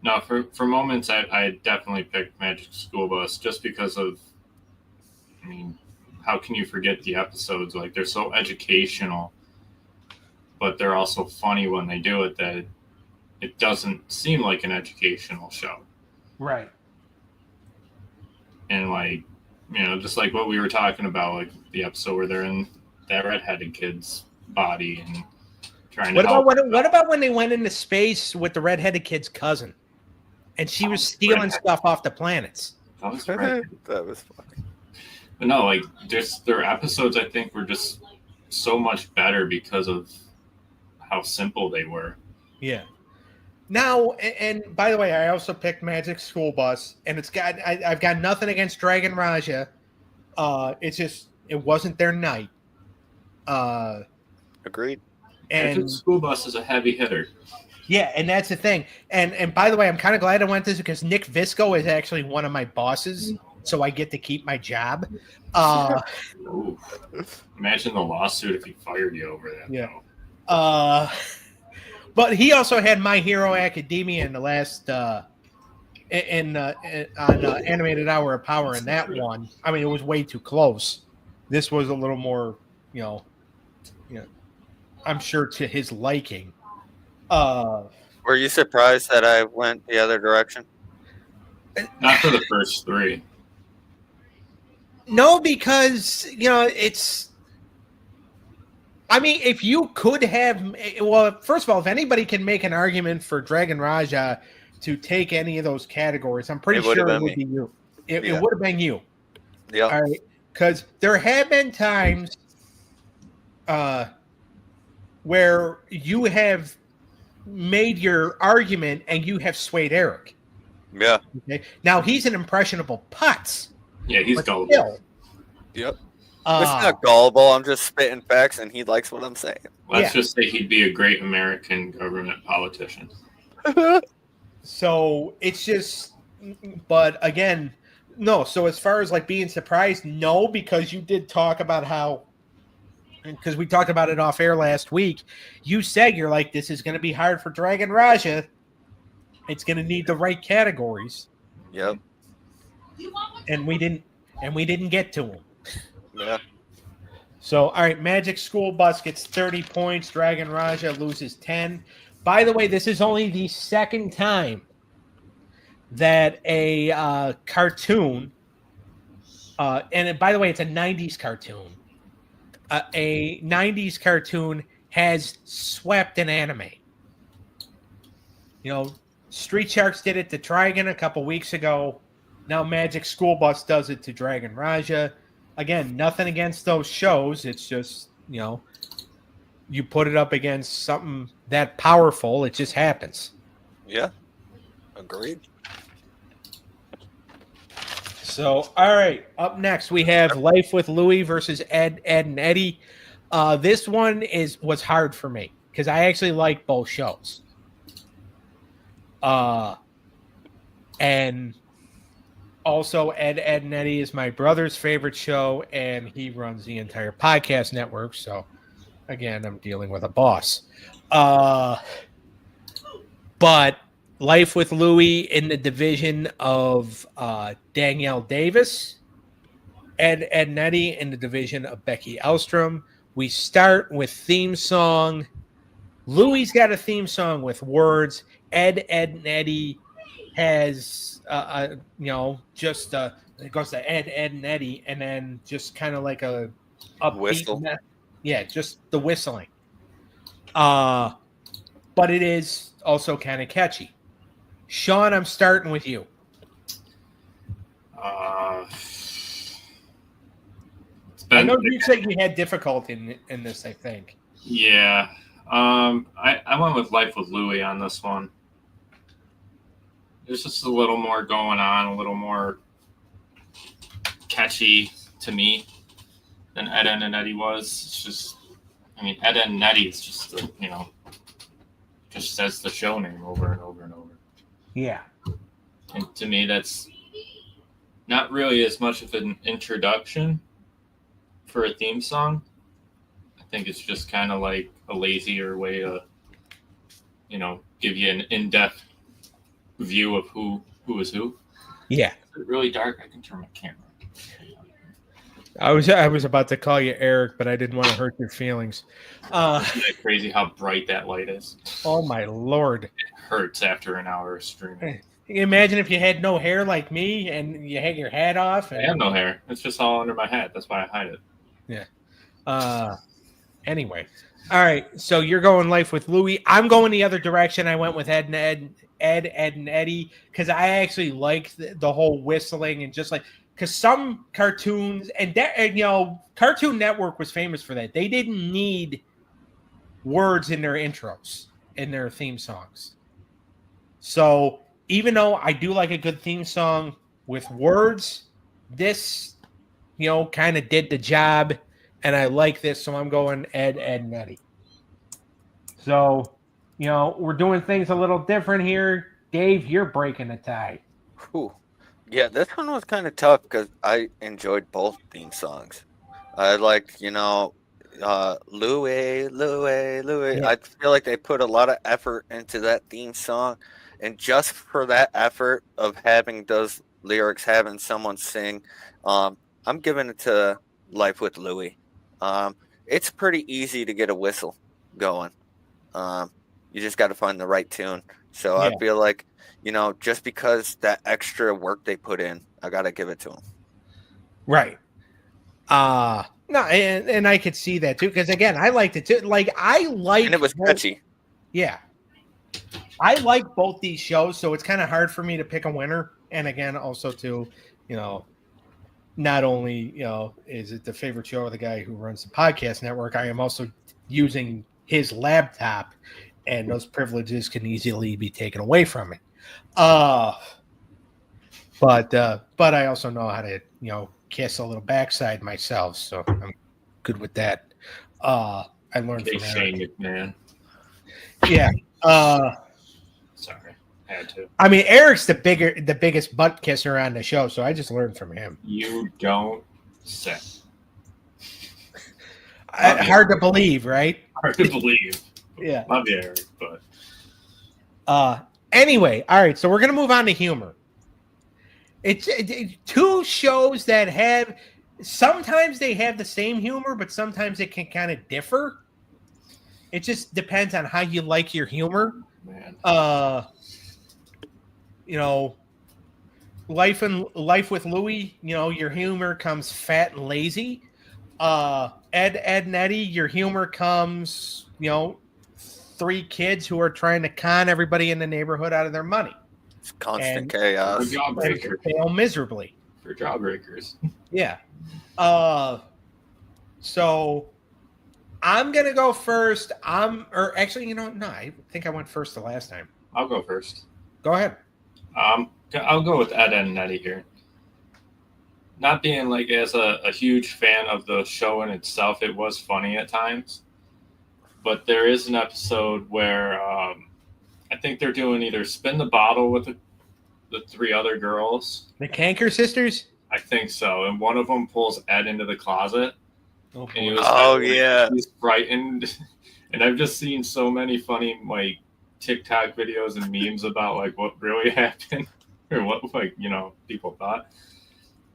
no, for moments, I definitely picked Magic School Bus just because of. I mean, how can you forget the episodes? Like they're so educational, but they're also funny when they do it. That it doesn't seem like an educational show. Right. And like, just like what we were talking about, like the episode where they're in that redheaded kid's body and trying to help. What about when they went into space with the redheaded kid's cousin, and she was stealing stuff off the planets? That was right. That was funny. But no, like their episodes, I think, were just so much better because of how simple they were. Yeah. Now, and by the way, I also picked Magic School Bus, and I've got nothing against Dragon Raja. It's just it wasn't their night. Agreed. And School Bus is a heavy hitter. Yeah, and that's the thing. And by the way, I'm kind of glad I went this because Nick Visco is actually one of my bosses, so I get to keep my job. Imagine the lawsuit if he fired you over that. Yeah. But he also had My Hero Academia in the last on Animated Hour of Power in that one. I mean, it was way too close. This was a little more, I'm sure to his liking. Were you surprised that I went the other direction? Not for the first three. No, because it's. I mean, if you could have, well, first of all, if anybody can make an argument for Dragon Raja to take any of those categories, I'm pretty sure it would be you. It would have been you. Yeah. All right, because there have been times where you have made your argument and you have swayed Eric. Yeah. Okay. Now he's an impressionable putz. Yeah, he's gullible. Still, yep. It's not gullible. I'm just spitting facts, and he likes what I'm saying. Let's just say he'd be a great American government politician. So it's just, but again, no. So as far as like being surprised, no, because you did talk about how, because we talked about it off air last week. You said you're like, this is going to be hard for Dragon Raja. It's going to need the right categories. Yep. And we didn't get to them. Yeah. So, all right, Magic School Bus gets 30 points. Dragon Raja loses 10. By the way, this is only the second time that a cartoon, and by the way, it's a 90s cartoon. A 90s cartoon has swept an anime. Street Sharks did it to Trigon a couple weeks ago. Now Magic School Bus does it to Dragon Raja. Again, nothing against those shows. It's just, you put it up against something that powerful, it just happens. Yeah. Agreed. So, all right. Up next, we have Life with Louie versus Ed, and Eddie. This one was hard for me because I actually like both shows. And also, Ed, and Eddie is my brother's favorite show, and he runs the entire podcast network. So, again, I'm dealing with a boss. But Life with Louie in the division of Danielle Davis, Ed, and Eddie in the division of Becky Elstrom. We start with theme song. Louie's got a theme song with words. Ed, and Eddie has, it goes to Ed, and Eddie, and then just kind of like a whistle. Yeah, just the whistling. But it is also kind of catchy. Sean, I'm starting with you. I know you said you had difficulty in this, I think. Yeah. I went with Life with Louie on this one. There's just a little more going on, a little more catchy to me than Ed, and Eddie was. It's just, Ed, and Eddie is just, just says the show name over and over and over. Yeah. And to me, that's not really as much of an introduction for a theme song. I think it's just kind of like a lazier way to, give you an in-depth view of who is who. Yeah. Is it really dark? I can turn my camera. I was about to call you Eric, but I didn't want to hurt your feelings. Isn't that crazy how bright that light is? Oh my Lord. It hurts after an hour of streaming. Can you imagine if you had no hair like me and you had your hat off? I have no hair. It's just all under my hat. That's why I hide it. Yeah. Anyway. All right. So you're going Life with Louie. I'm going the other direction. I went with Ed, and Eddie, because I actually like the whole whistling and just like, because some cartoons and Cartoon Network was famous for that. They didn't need words in their intros, in their theme songs. So even though I do like a good theme song with words, this, kind of did the job, and I like this, so I'm going Ed, and Eddie. So, we're doing things a little different here. Dave, you're breaking the tie. Whew. Yeah, this one was kind of tough because I enjoyed both theme songs. I liked, Louie, Louie, Louie. Yeah. I feel like they put a lot of effort into that theme song. And just for that effort of having those lyrics, having someone sing, I'm giving it to Life with Louie. It's pretty easy to get a whistle going. You just got to find the right tune. So I Yeah. feel like, just because that extra work they put in, I got to give it to them. Right. No, and I could see that too, because again, I liked it too. Like And it was catchy. Yeah. I like both these shows, so it's kind of hard for me to pick a winner. And again, also too, not only, is it the favorite show of the guy who runs the podcast network, I am also using his laptop, and those privileges can easily be taken away from me. But I also know how to, kiss a little backside myself, so I'm good with that. I learned from Shane McMahon. Yeah. Sorry, I had to. I mean, Eric's the biggest butt kisser on the show, so I just learned from him. You don't say. Hard to believe, right? Hard to believe. Yeah. Love you, Eric, but anyway, all right, so we're gonna move on to humor. It's two shows that have sometimes they have the same humor, but sometimes it can kind of differ. It just depends on how you like your humor. Man. Life with Louie, your humor comes fat and lazy. Ed and Eddie, your humor comes, three kids who are trying to con everybody in the neighborhood out of their money. It's constant chaos. And fail miserably. For jawbreakers. Yeah. So I'm gonna go first. I think I went first the last time. I'll go first. Go ahead. I'll go with Ed and Eddie here. Not being like as a huge fan of the show in itself, it was funny at times. But there is an episode where I think they're doing either spin the bottle with the three other girls. The Canker sisters? I think so. And one of them pulls Ed into the closet. Oh, and he was yeah. He's frightened. And I've just seen so many funny like TikTok videos and memes about like what really happened or what people thought.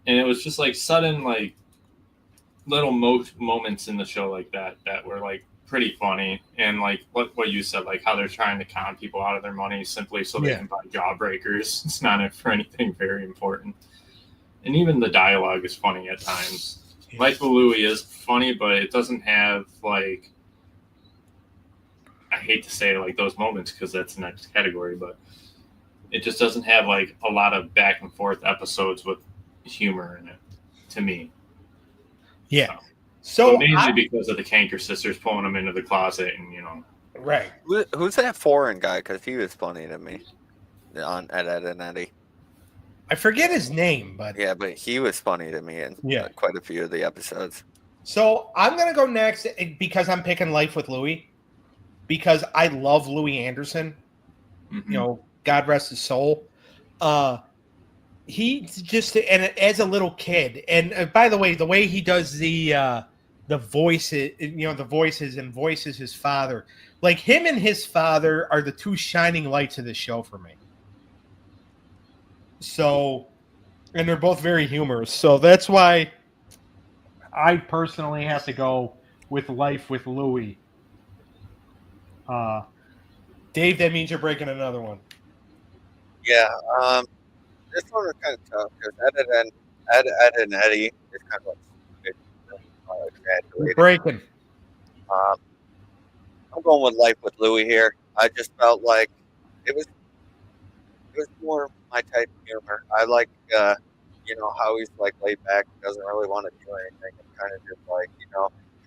And it was just like sudden like little moments in the show like that were like pretty funny, and like what you said, like how they're trying to con people out of their money simply so they can buy jawbreakers. It's not for anything very important. And even the dialogue is funny at times. Yeah. Life with Louie is funny, but it doesn't have like, I hate to say like those moments because that's the next category, but it just doesn't have like a lot of back and forth episodes with humor in it to me. Yeah. So mainly because of the Canker sisters pulling them into the closet and, Right. Who's that foreign guy? Because he was funny to me on Ed and Eddie. I forget his name, but... Yeah, but he was funny to me in quite a few of the episodes. So I'm going to go next because I'm picking Life with Louie. Because I love Louie Anderson. Mm-hmm. God rest his soul. He just, and as a little kid, and by the way he does the voices, the voices and voices his father, like him and his father are the two shining lights of the show for me. So, and they're both very humorous. So that's why I personally have to go with Life with Louie. Dave, that means you're breaking another one. Yeah. This one was kind of tough because Ed and Eddie is kind of like breaking. I'm going with Life with Louie here. I just felt like it was more my type of humor. I like how he's like laid back, doesn't really want to do anything, and kind of just like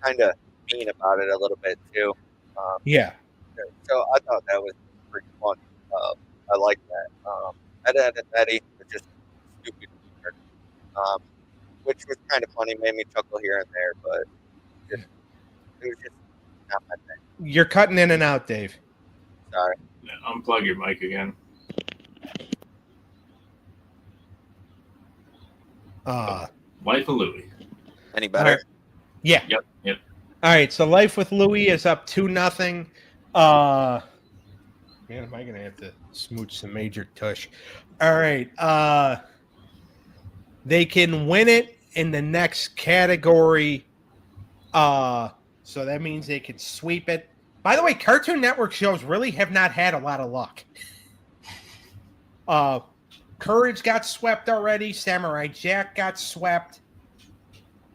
kind of mean about it a little bit too. Yeah. So I thought that was pretty fun. I like that. Ed and Eddie was just stupid humor, which was kind of funny, made me chuckle here and there, but it was just not my thing. You're cutting in and out, Dave. Sorry. Unplug your mic again. Life of Louie. Any better? Right. Yeah. Yep. All right. So Life with Louie is up 2-0. Man, am I gonna have to smooch some major tush? All right. They can win it in the next category. So that means they can sweep it. By the way, Cartoon Network shows really have not had a lot of luck. Courage got swept already. Samurai Jack got swept.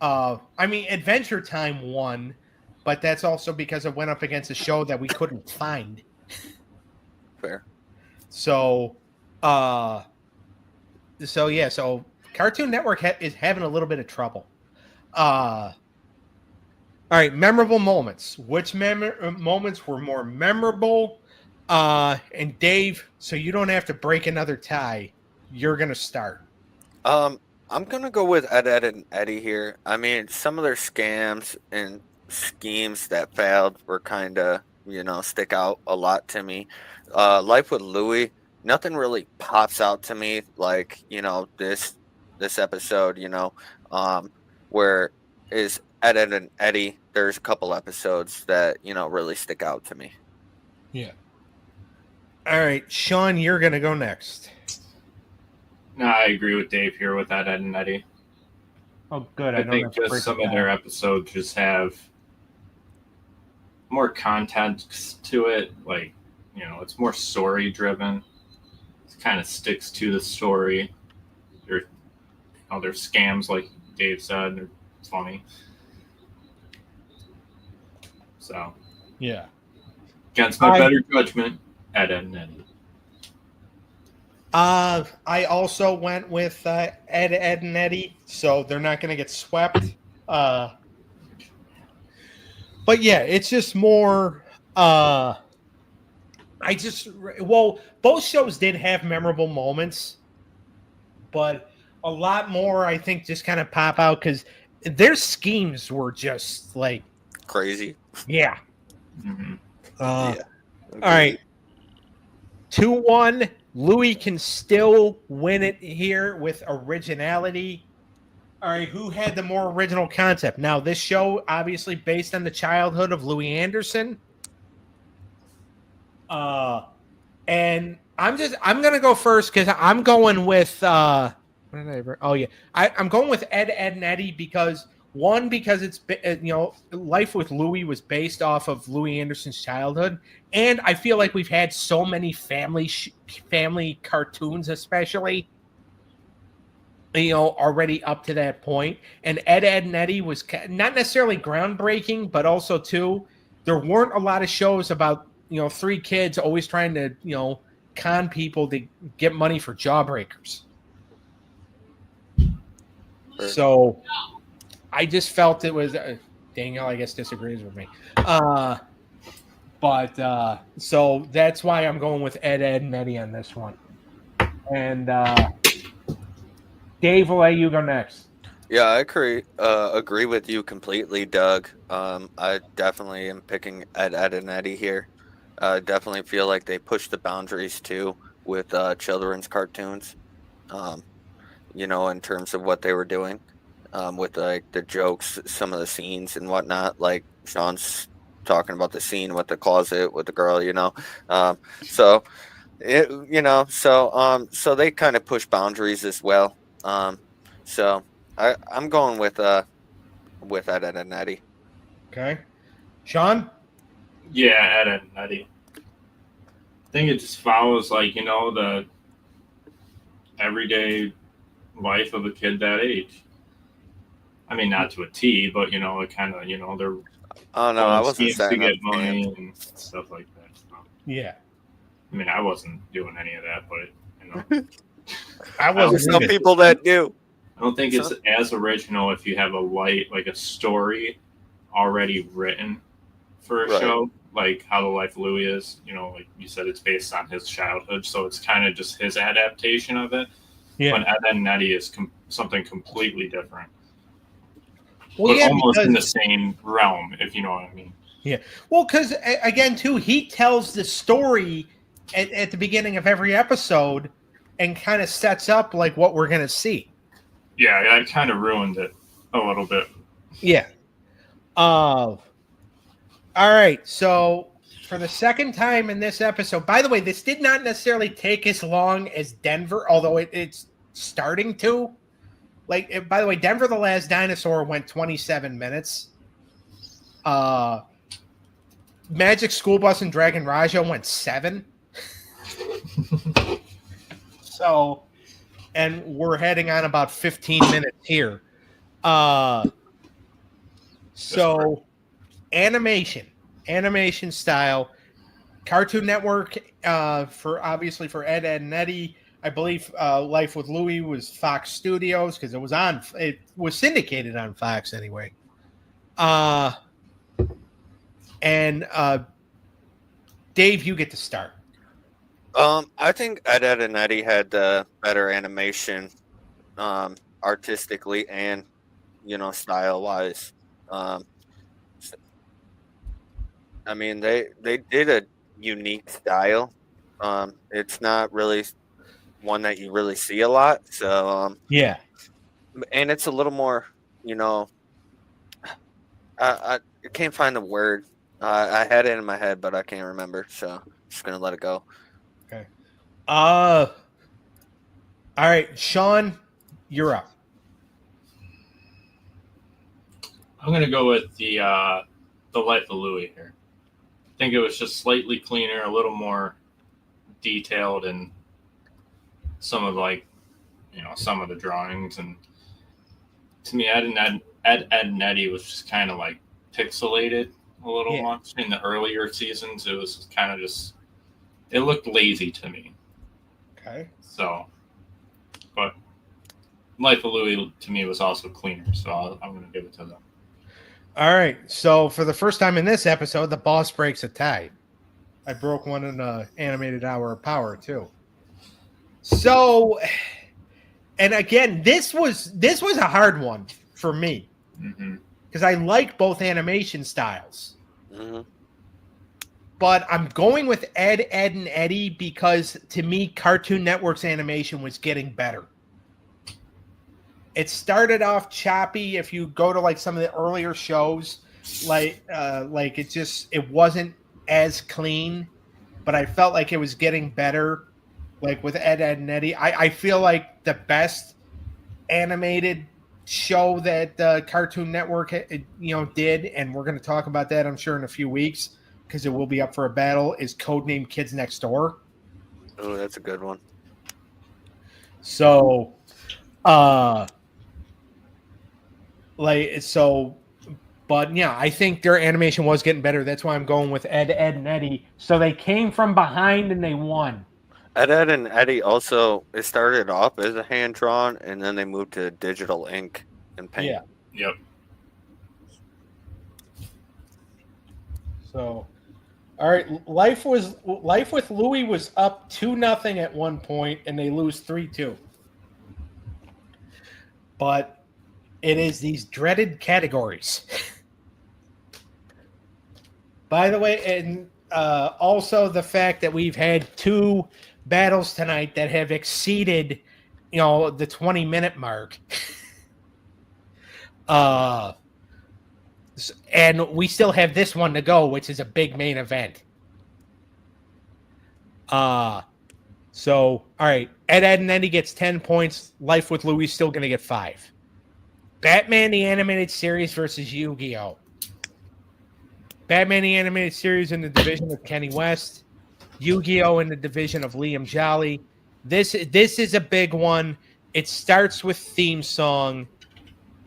Adventure Time won, but that's also because it went up against a show that we couldn't find. Fair. So Cartoon Network is having a little bit of trouble. All right, memorable moments. Which moments were more memorable? And Dave, so you don't have to break another tie. You're gonna start. I'm gonna go with Ed, and Eddie here. I mean, some of their scams and schemes that failed were kind of, stick out a lot to me. Life with Louie, nothing really pops out to me like this episode. Where is Ed, and Eddie? There's a couple episodes that really stick out to me. Yeah. All right, Sean, you're gonna go next. No, I agree with Dave here with that Ed and Eddie. Oh, good. I think just some of their episodes just have more context to it. Like, it's more story driven. It kind of sticks to the story. They're scams, like Dave said. They're funny. So, yeah. Against my better judgment, Ed, and Eddie. I also went with Ed, and Eddie, so they're not going to get swept. But yeah, it's just more. Both shows did have memorable moments, but a lot more, I think, just kind of pop out because their schemes were just like crazy. Yeah. Mm-hmm. All right. 2-1. Louie can still win it here with originality. All right, who had the more original concept? Now, this show, obviously, based on the childhood of Louie Anderson. And I'm gonna go first because I'm going with I'm going with Ed, and Eddie because it's Life with Louie was based off of Louie Anderson's childhood, and I feel like we've had so many family cartoons, especially already up to that point. And Ed, and Eddie was not necessarily groundbreaking, but also too there weren't a lot of shows about three kids always trying to con people to get money for jawbreakers. So I just felt it was Danielle, I guess, disagrees with me. So that's why I'm going with Ed, and Eddie on this one. And Dave, will let you go next. Yeah, I agree with you completely, Doug. I definitely am picking Ed, and Eddie here. Definitely feel like they push the boundaries too with children's cartoons. In terms of what they were doing. With like the jokes, some of the scenes and whatnot, like Sean's talking about the scene with the closet with the girl, so they kind of push boundaries as well. So I'm going with Ed, and Eddie. Okay, Sean. Yeah, Ed, and Eddie. I think it just follows the everyday life of a kid that age. I mean, not to a T, but it kind of they're. Oh no, I wasn't schemes to saying get money and stuff like that. So. Yeah. I mean, I wasn't doing any of that, but I wasn't. Some people that do. I don't think it's as original if you have a story already written for a show, like how the Life of Louie is. Like you said, it's based on his childhood, so it's kind of just his adaptation of it. Yeah. But Ed, and Eddie is something completely different. Well, but almost in the same realm, if you know what I mean. Yeah. Well, because again, too, he tells the story at the beginning of every episode and kind of sets up like what we're going to see. Yeah, that kind of ruined it a little bit. Yeah. All right. So for the second time in this episode, by the way, this did not necessarily take as long as Denver, although it's starting to. Like, by the way, Denver the Last Dinosaur went 27 minutes. Magic School Bus and Dragon Raja went 7. So, and we're heading on about 15 minutes here. So, animation style, Cartoon Network for Ed, Edd and Eddy. I believe Life with Louie was Fox Studios because it was syndicated on Fox anyway. And Dave, you get to start. I think Ed, Edd and Eddy had better animation, artistically and style wise. I mean, they did a unique style. It's not really one that you really see a lot. So Yeah. and it's a little more, I can't find the word. I had it in my head, but I can't remember. So I'm just gonna let it go. Okay. All right, Sean, you're up. I'm gonna go with the Life of Louie here. I think it was just slightly cleaner, a little more detailed in some of some of the drawings, and to me, Ed, and Eddy was just kind of like pixelated a little much in the earlier seasons. It was kind of just, it looked lazy to me. Okay. So, but Life of Louie to me was also cleaner, so I'm going to give it to them. All right. So for the first time in this episode, the boss breaks a tie. I broke one in the animated Hour of Power too. So, and again, this was a hard one for me because I like both animation styles. Mm-hmm. But I'm going with Ed, and Eddy because to me, Cartoon Network's animation was getting better. It started off choppy. If you go to like some of the earlier shows, like it wasn't as clean, but I felt like it was getting better. Like with Ed, and Eddy, I feel like the best animated show that Cartoon Network did, and we're going to talk about that, I'm sure, in a few weeks because it will be up for a battle, is Codename Kids Next Door. Oh, that's a good one. So, but yeah, I think their animation was getting better. That's why I'm going with Ed, and Eddy. So they came from behind and they won. Ed, and Eddy also, it started off as a hand-drawn, and then they moved to digital ink and paint. Yeah. Yep. So, all right, Life with Louie was up 2-0 at one point, and they lose 3-2. But it is these dreaded categories. By the way, and also the fact that we've had 2 battles tonight that have exceeded, the 20-minute mark. And we still have this one to go, which is a big main event. So, all right. Ed, and Eddy gets 10 points. Life with Louie still going to get 5. Batman the Animated Series versus Yu-Gi-Oh! Batman the Animated Series in the division of Kenny West. Yu-Gi-Oh! In the division of Liam Jolly. This is a big one. It starts with theme song.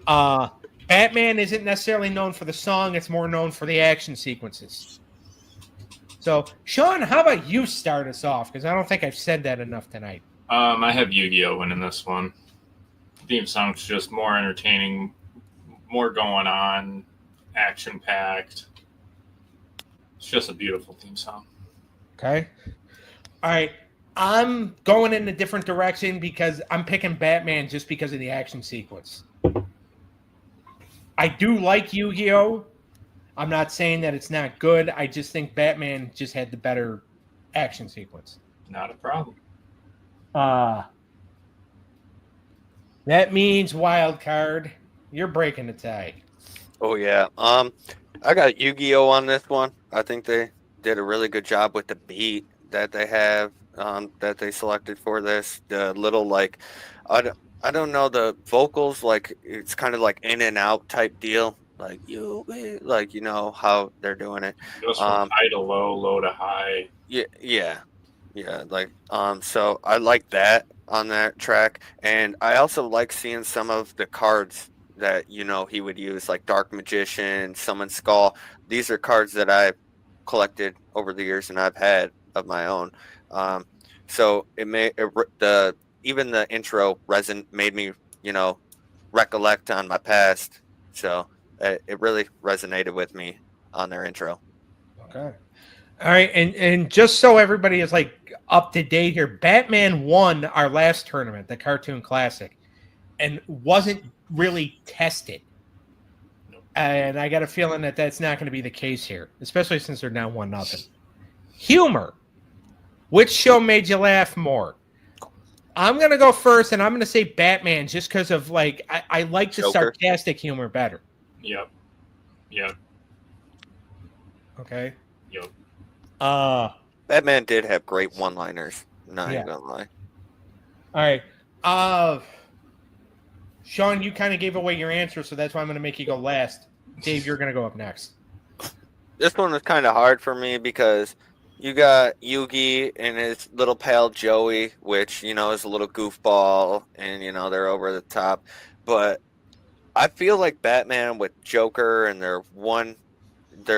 Batman isn't necessarily known for the song. It's more known for the action sequences. So, Sean, how about you start us off? Because I don't think I've said that enough tonight. I have Yu-Gi-Oh! Winning this one. Theme song's just more entertaining, more going on, action-packed. It's just a beautiful theme song. Okay. All right. I'm going in a different direction because I'm picking Batman just because of the action sequence. I do like Yu-Gi-Oh! I'm not saying that it's not good. I just think Batman just had the better action sequence. Not a problem. That means wild card. You're breaking the tie. Oh yeah. I got Yu-Gi-Oh on this one. I think they did a really good job with the beat that they have, that they selected for this. The little like, I don't know, the vocals, like it's kind of like in and out type deal. Like like you know how they're doing it. It goes from high to low, low to high. Yeah. Like so I like that on that track, and I also like seeing some of the cards that he would use, like Dark Magician, Summon Skull. These are cards that I've collected over the years and I've had of my own. So even the intro made me recollect on my past. So it really resonated with me on their intro. Okay. All right, and just so everybody is like up to date here, Batman won our last tournament, the Cartoon Classic, and wasn't really tested. And I got a feeling that that's not going to be the case here, especially since they're down 1-0. Humor. Which show made you laugh more? I'm going to go first, and I'm going to say Batman, just because of like I like the sarcastic humor better. Yep. Okay. Yep. Batman did have great one-liners. Not even gonna lie. All right. Sean, you kind of gave away your answer, so that's why I'm going to make you go last. Dave, you're going to go up next. This one was kind of hard for me because you got Yugi and his little pal Joey, which is a little goofball, and they're over the top. But I feel like Batman with Joker and their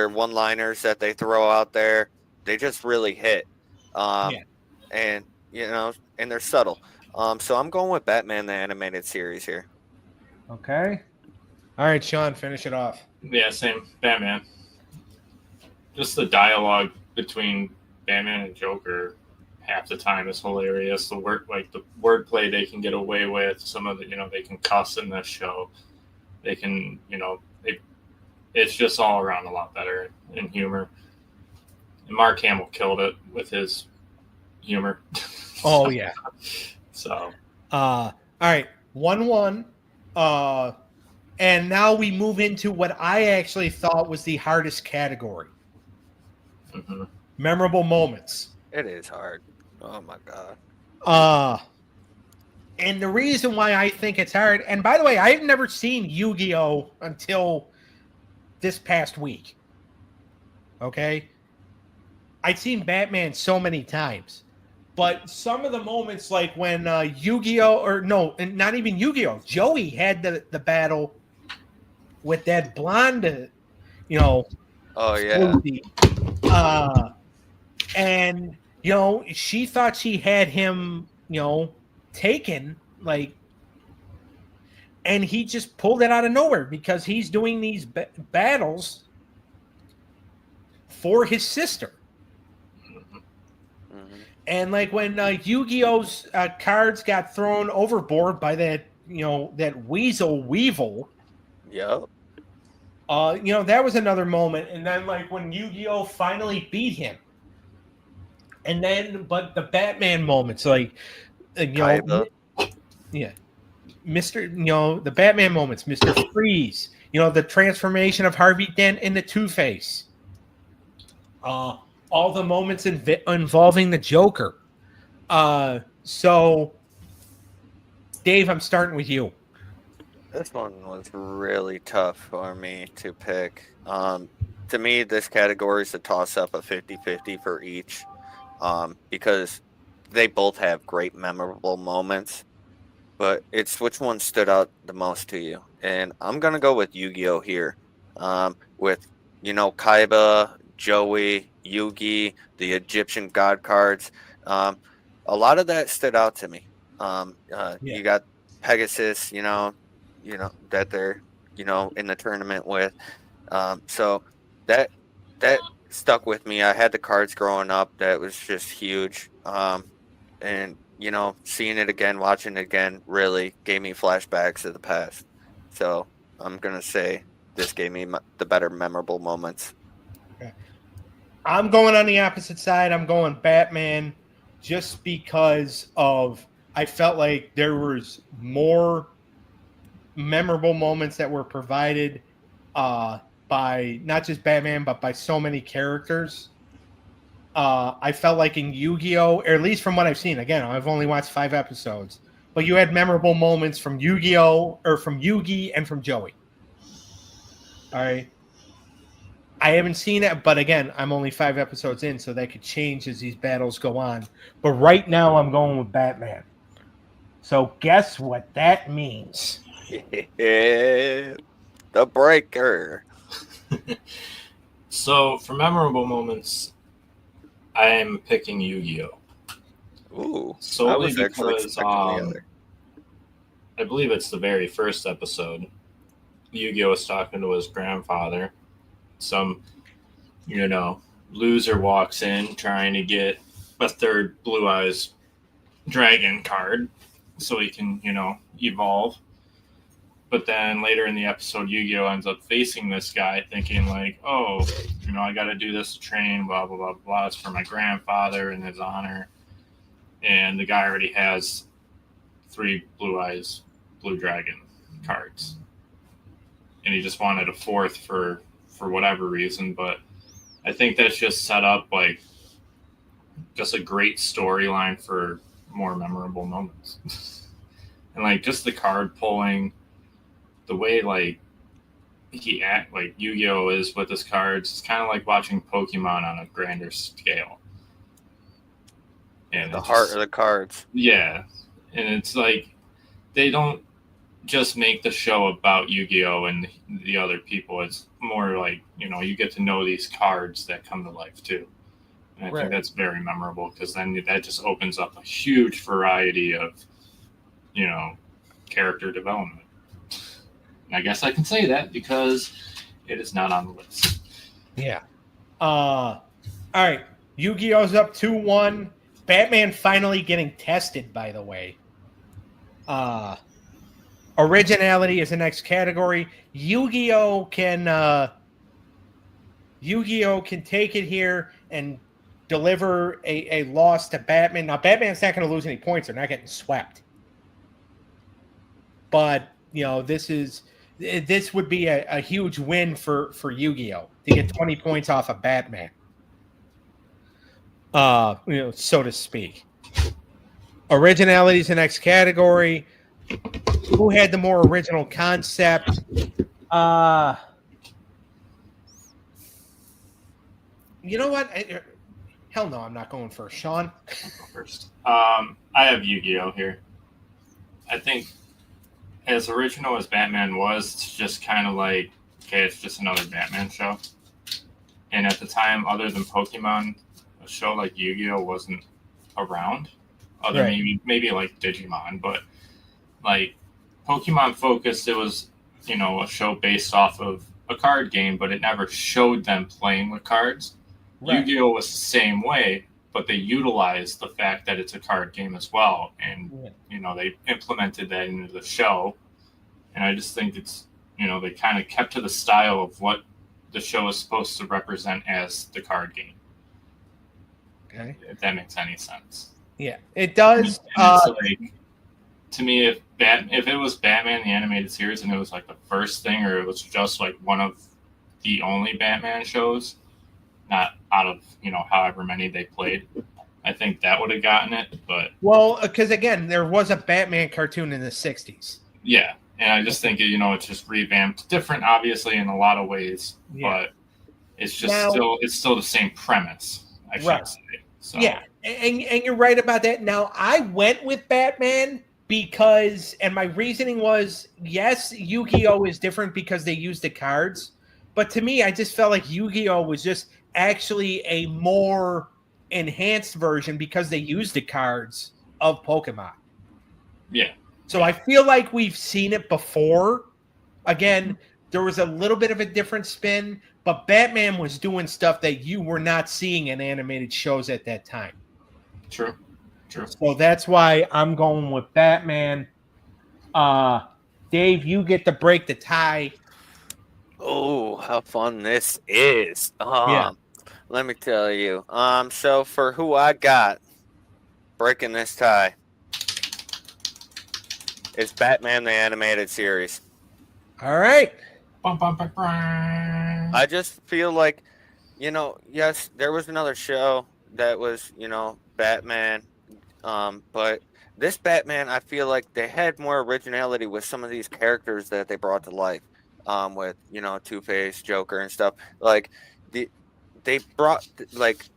one-liners that they throw out there, they just really hit. And and they're subtle. So I'm going with Batman the Animated Series here. Okay. All right, Sean, finish it off. Yeah, same. Batman. Just the dialogue between Batman and Joker half the time is hilarious. The wordplay they can get away with. Some of the they can cuss in this show. They can it's just all around a lot better in humor. And Mark Hamill killed it with his humor. Oh yeah. So. All right, 1-1. And now we move into what I actually thought was the hardest category. Mm-hmm. Memorable moments. It is hard. Oh my god. And the reason why I think it's hard, and by the way, I've never seen Yu-Gi-Oh until this past week. Okay? I'd seen Batman so many times. But some of the moments, like when Yu-Gi-Oh, or no, and not even Yu-Gi-Oh, Joey had the battle with that blonde, Oh yeah. And she thought she had him, taken, like, and he just pulled it out of nowhere because he's doing these battles for his sister. And like when Yu-Gi-Oh's cards got thrown overboard by that Weasel. Yep. That was another moment. And then like when Yu-Gi-Oh finally beat him. And then, but the Batman moments, like, Kaiba. Yeah, the Batman moments, Mr. Freeze, the transformation of Harvey Dent into Two-Face. All the moments involving the Joker. So, Dave, I'm starting with you. This one was really tough for me to pick. To me, this category is a toss-up of 50-50 for each, because they both have great memorable moments, but it's which one stood out the most to you. And I'm going to go with Yu-Gi-Oh here, with, Kaiba, Joey, Yugi, the Egyptian god cards. A lot of that stood out to me. You got Pegasus, that they're, in the tournament with. So that stuck with me. I had the cards growing up. That was just huge. And, seeing it again, watching it again, really gave me flashbacks of the past. So I'm going to say this gave me the better memorable moments. Okay. I'm going on the opposite side. I'm going Batman just because of I felt like there was more memorable moments that were provided by not just Batman, but by so many characters. I felt like in Yu-Gi-Oh, or at least from what I've seen, again, I've only watched 5 episodes, but you had memorable moments from Yu-Gi-Oh, or from Yugi and from Joey. All right. I haven't seen it, but again, I'm only 5 episodes in, so that could change as these battles go on. But right now, I'm going with Batman. So guess what that means? Yeah, the breaker. So for memorable moments, I am picking Yu-Gi-Oh. Ooh, Solely actually because expecting the other. I believe it's the very first episode. Yu-Gi-Oh was talking to his grandfather. Some, loser walks in trying to get a third Blue Eyes dragon card so he can, evolve. But then later in the episode, Yu-Gi-Oh ends up facing this guy thinking like, oh, I got to do this to train, blah, blah, blah, blah. It's for my grandfather and his honor. And the guy already has 3 Blue Eyes Blue Dragon cards. And he just wanted a 4th for whatever reason. But I think that's just set up like just a great storyline for more memorable moments. And like just the card pulling, the way like he act like Yu-Gi-Oh is with his cards, it's kind of like watching Pokemon on a grander scale. And The heart of the cards. Yeah. And it's like they don't just make the show about Yu-Gi-Oh and the other people. It's more like, you get to know these cards that come to life too. And I think that's very memorable because then that just opens up a huge variety of, character development. And I guess I can say that because it is not on the list. Yeah. All right. Yu-Gi-Oh's up 2-1. Batman finally getting tested, by the way. Originality is the next category. Yu-Gi-Oh can take it here and deliver a loss to Batman. Now, Batman's not going to lose any points. They're not getting swept. But, this would be a huge win for Yu-Gi-Oh to get 20 points off of Batman. So to speak. Originality is the next category. Who had the more original concept? You know what? Hell no, I'm not going first. Sean? I'll go first. I have Yu-Gi-Oh here. I think as original as Batman was, it's just kind of like, okay, it's just another Batman show. And at the time, other than Pokemon, a show like Yu-Gi-Oh wasn't around. Other maybe like Digimon, but like Pokemon focused, it was, a show based off of a card game, but it never showed them playing with cards. Right. Yu-Gi-Oh was the same way, but they utilized the fact that it's a card game as well. And, they implemented that into the show. And I just think it's, they kind of kept to the style of what the show is supposed to represent as the card game. Okay. If that makes any sense. Yeah, it does. And it's like, to me, if it was Batman the animated series and it was like the first thing, or it was just like one of the only Batman shows, not out of however many they played, I think that would have gotten it. But because again, there was a Batman cartoon in the '60s. Yeah, and I just think it's just revamped, different, obviously, in a lot of ways, but it's just still the same premise, I should say. So. Yeah, and you're right about that. Now, I went with Batman because, and my reasoning was, yes, Yu-Gi-Oh is different because they use the cards, but to me, I just felt like Yu-Gi-Oh was just actually a more enhanced version because they used the cards of Pokemon. Yeah. So I feel like we've seen it before. Again, there was a little bit of a different spin, but Batman was doing stuff that you were not seeing in animated shows at that time. True. So that's why I'm going with Batman. Dave, you get to break the tie. Oh, how fun this is. Yeah. Let me tell you. So for who I got breaking this tie, it's Batman the Animated Series. All right. I just feel like, yes, there was another show that was, Batman. But this Batman, I feel like they had more originality with some of these characters that they brought to life. With Two-Face, Joker, and stuff. Like they brought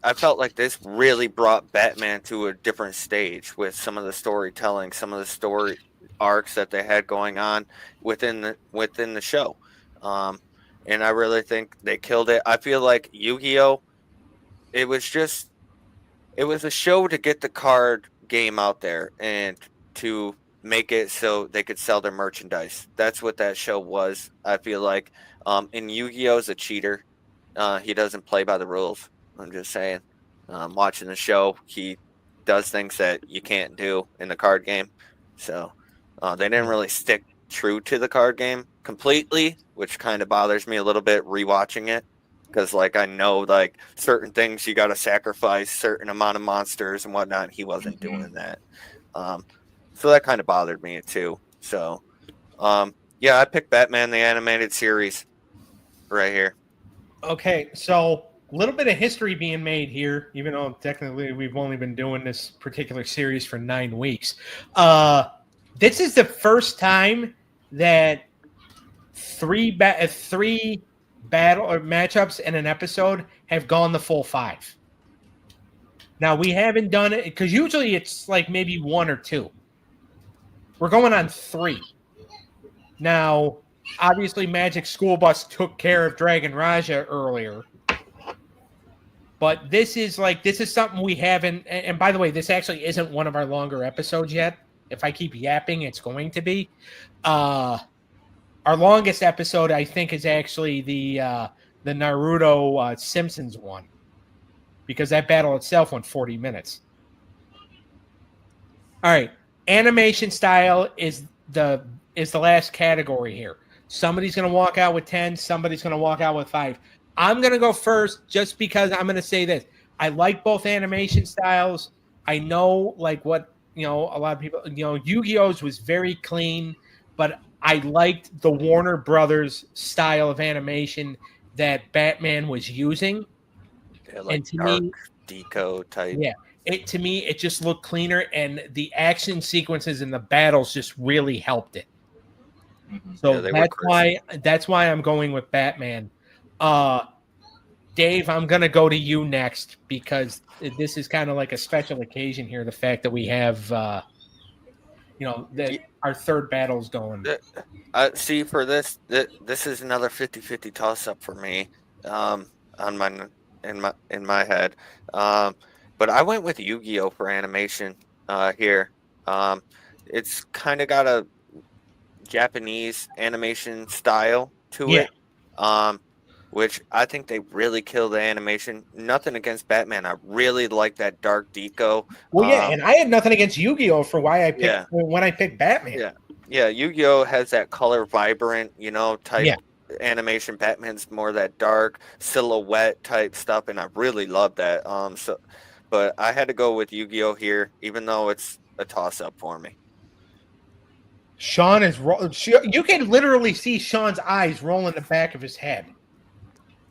I felt like this really brought Batman to a different stage with some of the storytelling, some of the story arcs that they had going on within the show. And I really think they killed it. I feel like Yu-Gi-Oh! It was a show to get the card game out there and to make it so they could sell their merchandise. That's what that show was. I feel like, and Yu-Gi-Oh's a cheater. He doesn't play by the rules. I'm just saying. Watching the show, he does things that you can't do in the card game. So they didn't really stick true to the card game completely, which kind of bothers me a little bit rewatching it. Because, I know, certain things you got to sacrifice certain amount of monsters and whatnot. He wasn't doing that. So that kind of bothered me, too. So, yeah, I picked Batman the Animated Series right here. Okay, so a little bit of history being made here, even though technically we've only been doing this particular series for 9 weeks. This is the first time that three battle or matchups in an episode have gone the full 5. Now we haven't done it because usually it's maybe 1 or 2. We're going on 3. Now, obviously, Magic School Bus took care of Dragon Raja earlier, but this is something we haven't. And by the way, this actually isn't one of our longer episodes yet. If I keep yapping, it's going to be. Our longest episode, I think, is actually the Naruto Simpsons one, because that battle itself went 40 minutes. All right, animation style is the last category here. Somebody's going to walk out with 10. Somebody's going to walk out with 5. I'm going to go first just because I'm going to say this. I like both animation styles. I know what a lot of people. Yu-Gi-Oh's was very clean, but I liked the Warner Brothers style of animation that Batman was using. Yeah, and to dark me, deco type. Yeah, to me it just looked cleaner, and the action sequences and the battles just really helped it. So that's why I'm going with Batman. Dave, I'm going to go to you next because this is kind of like a special occasion here. The fact that we have, our third battle's going. See, for this is another 50-50 toss up for me. In my head. But I went with Yu-Gi-Oh for animation here. It's kind of got a Japanese animation style to it. Which I think they really killed the animation. Nothing against Batman. I really like that dark deco. Well, and I had nothing against Yu-Gi-Oh for why I picked when I picked Batman. Yeah. Yu-Gi-Oh has that color vibrant, type animation. Batman's more that dark silhouette type stuff, and I really love that. But I had to go with Yu-Gi-Oh here, even though it's a toss-up for me. Sean is you can literally see Sean's eyes roll in the back of his head.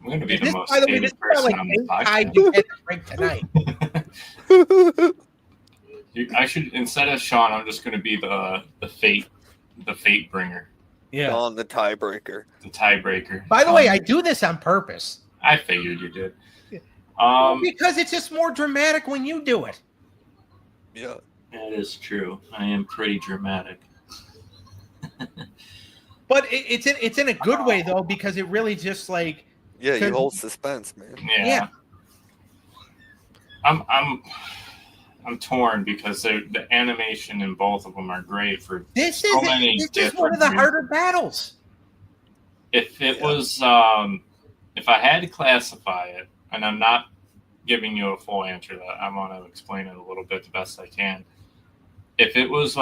I'm going to be the most famous person on the podcast. You had to drink tonight. I should, instead of Sean, I'm just going to be the fate bringer. Yeah, on the tiebreaker. The tiebreaker. By the way, I do this on purpose. I figured you did. Because it's just more dramatic when you do it. Yeah, that is true. I am pretty dramatic. But it's in a good way though, because it really just you hold suspense, man. Yeah. I'm torn because the animation in both of them are great for this is one of the harder battles. If it was if I had to classify it, and I'm not giving you a full answer to that, I'm gonna explain it a little bit the best I can. If it was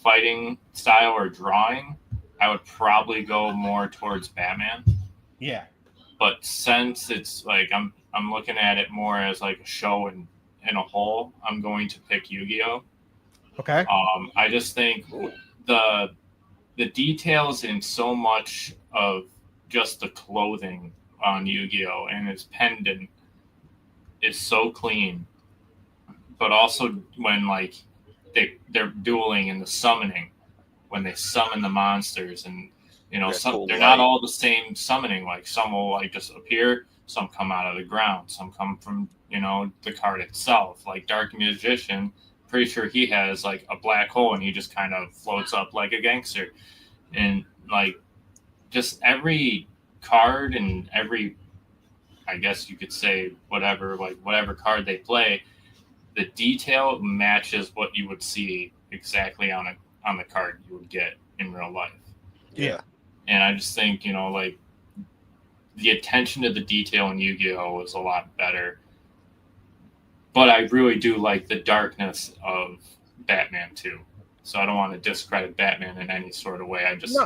fighting style or drawing, I would probably go more towards Batman. Yeah. But since it's like I'm looking at it more as like a show in a whole, I'm going to pick Yu-Gi-Oh. Okay. I just think the details in so much of just the clothing on Yu-Gi-Oh and his pendant is so clean, but also when like they're dueling and the summoning, when they summon the monsters, and you know, they're not all the same summoning. Like some will like just appear, some come out of the ground, some come from, you know, the card itself. Like Dark Magician, pretty sure he has like a black hole and he just kind of floats up like a gangster. And like just every card and every, I guess you could say, whatever card they play, the detail matches what you would see exactly on the card you would get in real life. Yeah. And I just think, you know, like the attention to the detail in Yu-Gi-Oh is a lot better. But I really do like the darkness of Batman too. So I don't want to discredit Batman in any sort of way. I just,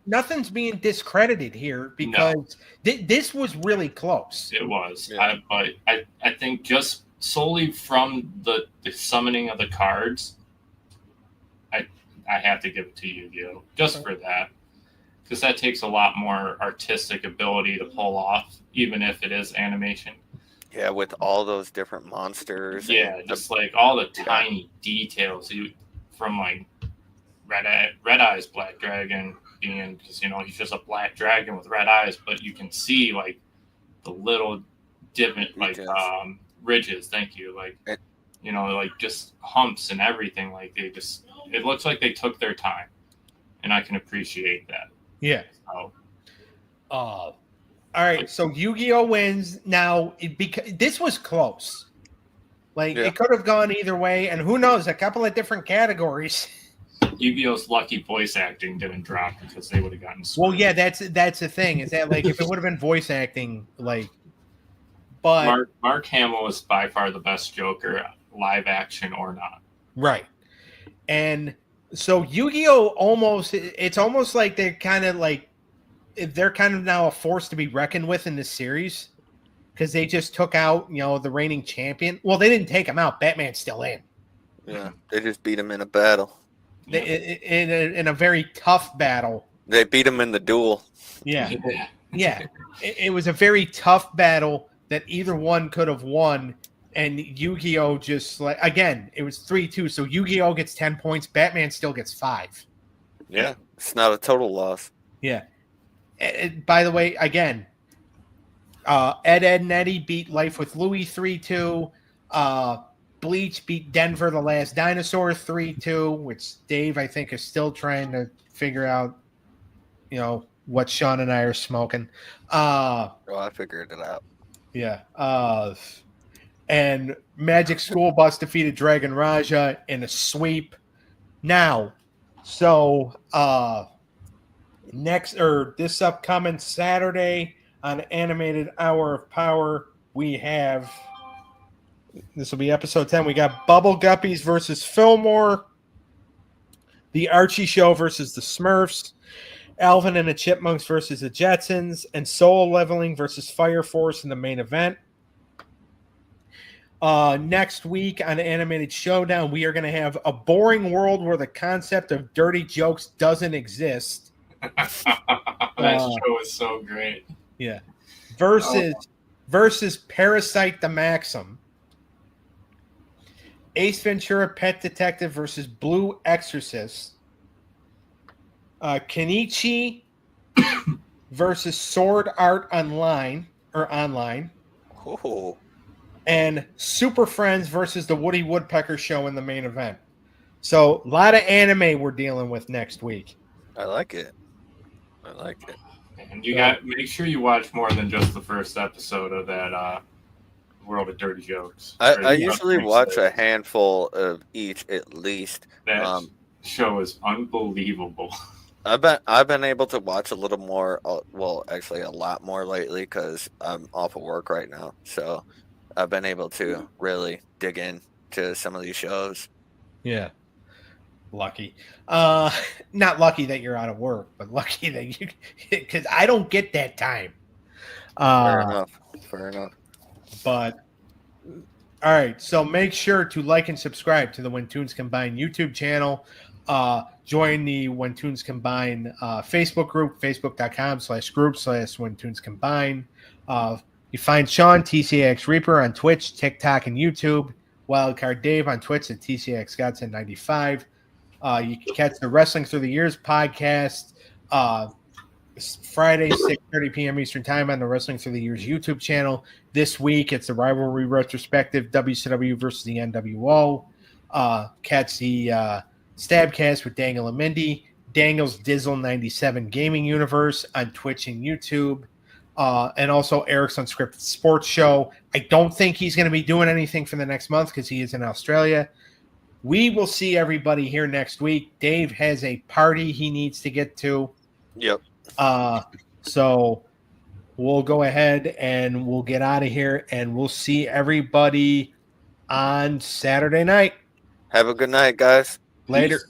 nothing's being discredited here because this was really close. It was. Yeah. But I think just solely from the summoning of the cards, I have to give it to Yu-Gi-Oh! Just for that. Because that takes a lot more artistic ability to pull off, even if it is animation. Yeah, with all those different monsters. Yeah, just like all the tiny details. From like Red Eye's Black Dragon being, because, you know, he's just a black dragon with red eyes, but you can see like the little different like ridges. Thank you. Like, you know, like just humps and everything. Like it looks like they took their time, and I can appreciate that. Yeah. So, all right. So Yu-Gi-Oh wins now because this was close. Like it could have gone either way, and who knows? A couple of different categories. Yu-Gi-Oh's lucky voice acting didn't drop because they would have gotten screwed. Well, yeah, that's the thing. Is that like if it would have been voice acting, like, but Mark Hamill is by far the best Joker, live action or not. Right, and so Yu-Gi-Oh it's almost like they're kind of now a force to be reckoned with in this series. Because they just took out, you know, the reigning champion. Well, they didn't take him out. Batman's still in. Yeah, they just beat him in a battle. In a very tough battle. They beat him in the duel. Yeah. Yeah. It was a very tough battle that either one could have won. And Yu-Gi-Oh just, like, again, it was 3-2. So Yu-Gi-Oh gets 10 points. Batman still gets 5. Yeah. It's not a total loss. Yeah. By the way, again, Ed, and Eddie beat Life with Louie 3-2. Bleach beat Denver the Last Dinosaur 3-2, which Dave, I think, is still trying to figure out, you know, what Sean and I are smoking. I figured it out. Yeah. And Magic School Bus defeated Dragon Raja in a sweep. Now, so this upcoming Saturday on Animated Hour of Power, we have, this will be episode 10. We got Bubble Guppies versus Fillmore, The Archie Show versus the Smurfs, Alvin and the Chipmunks versus the Jetsons, and Soul Leveling versus Fire Force in the main event. Next week on Animated Showdown, we are going to have a boring world where the concept of dirty jokes doesn't exist. That show is so great. Yeah. Versus Parasite the Maxim. Ace Ventura Pet Detective versus Blue Exorcist. Kenichi versus Sword Art Online. Oh. And Super Friends versus the Woody Woodpecker Show in the main event. So a lot of anime we're dealing with next week. I like it. And make sure you watch more than just the first episode of that World of Dirty Jokes. I usually watch a handful of each at least. That show is unbelievable. I've been able to watch a little more. Well, actually, a lot more lately because I'm off of work right now. So I've been able to really dig in to some of these shows. Yeah. Lucky. Not lucky that you're out of work, but lucky that you, because I don't get that time. Fair enough. Fair enough. But all right, so make sure to like and subscribe to the When Tunes Combine YouTube channel. Join the When Tunes Combine Facebook group, facebook.com/group/When Tunes Combine. You find Sean, TCX Reaper, on Twitch, TikTok, and YouTube. Wildcard Dave on Twitch at TCX Godson95. You can catch the Wrestling Through the Years podcast Friday, 6:30 p.m. Eastern Time on the Wrestling Through the Years YouTube channel. This week, it's the rivalry retrospective, WCW versus the NWO. Catch the Stabcast with Daniel and Mindy, Daniel's Dizzle97 Gaming Universe on Twitch and YouTube, and also Eric's Unscripted Sports Show. I don't think he's going to be doing anything for the next month because he is in Australia. We will see everybody here next week. Dave has a party he needs to get to. Yep. So we'll go ahead and we'll get out of here, and we'll see everybody on Saturday night. Have a good night, guys. Later. Peace.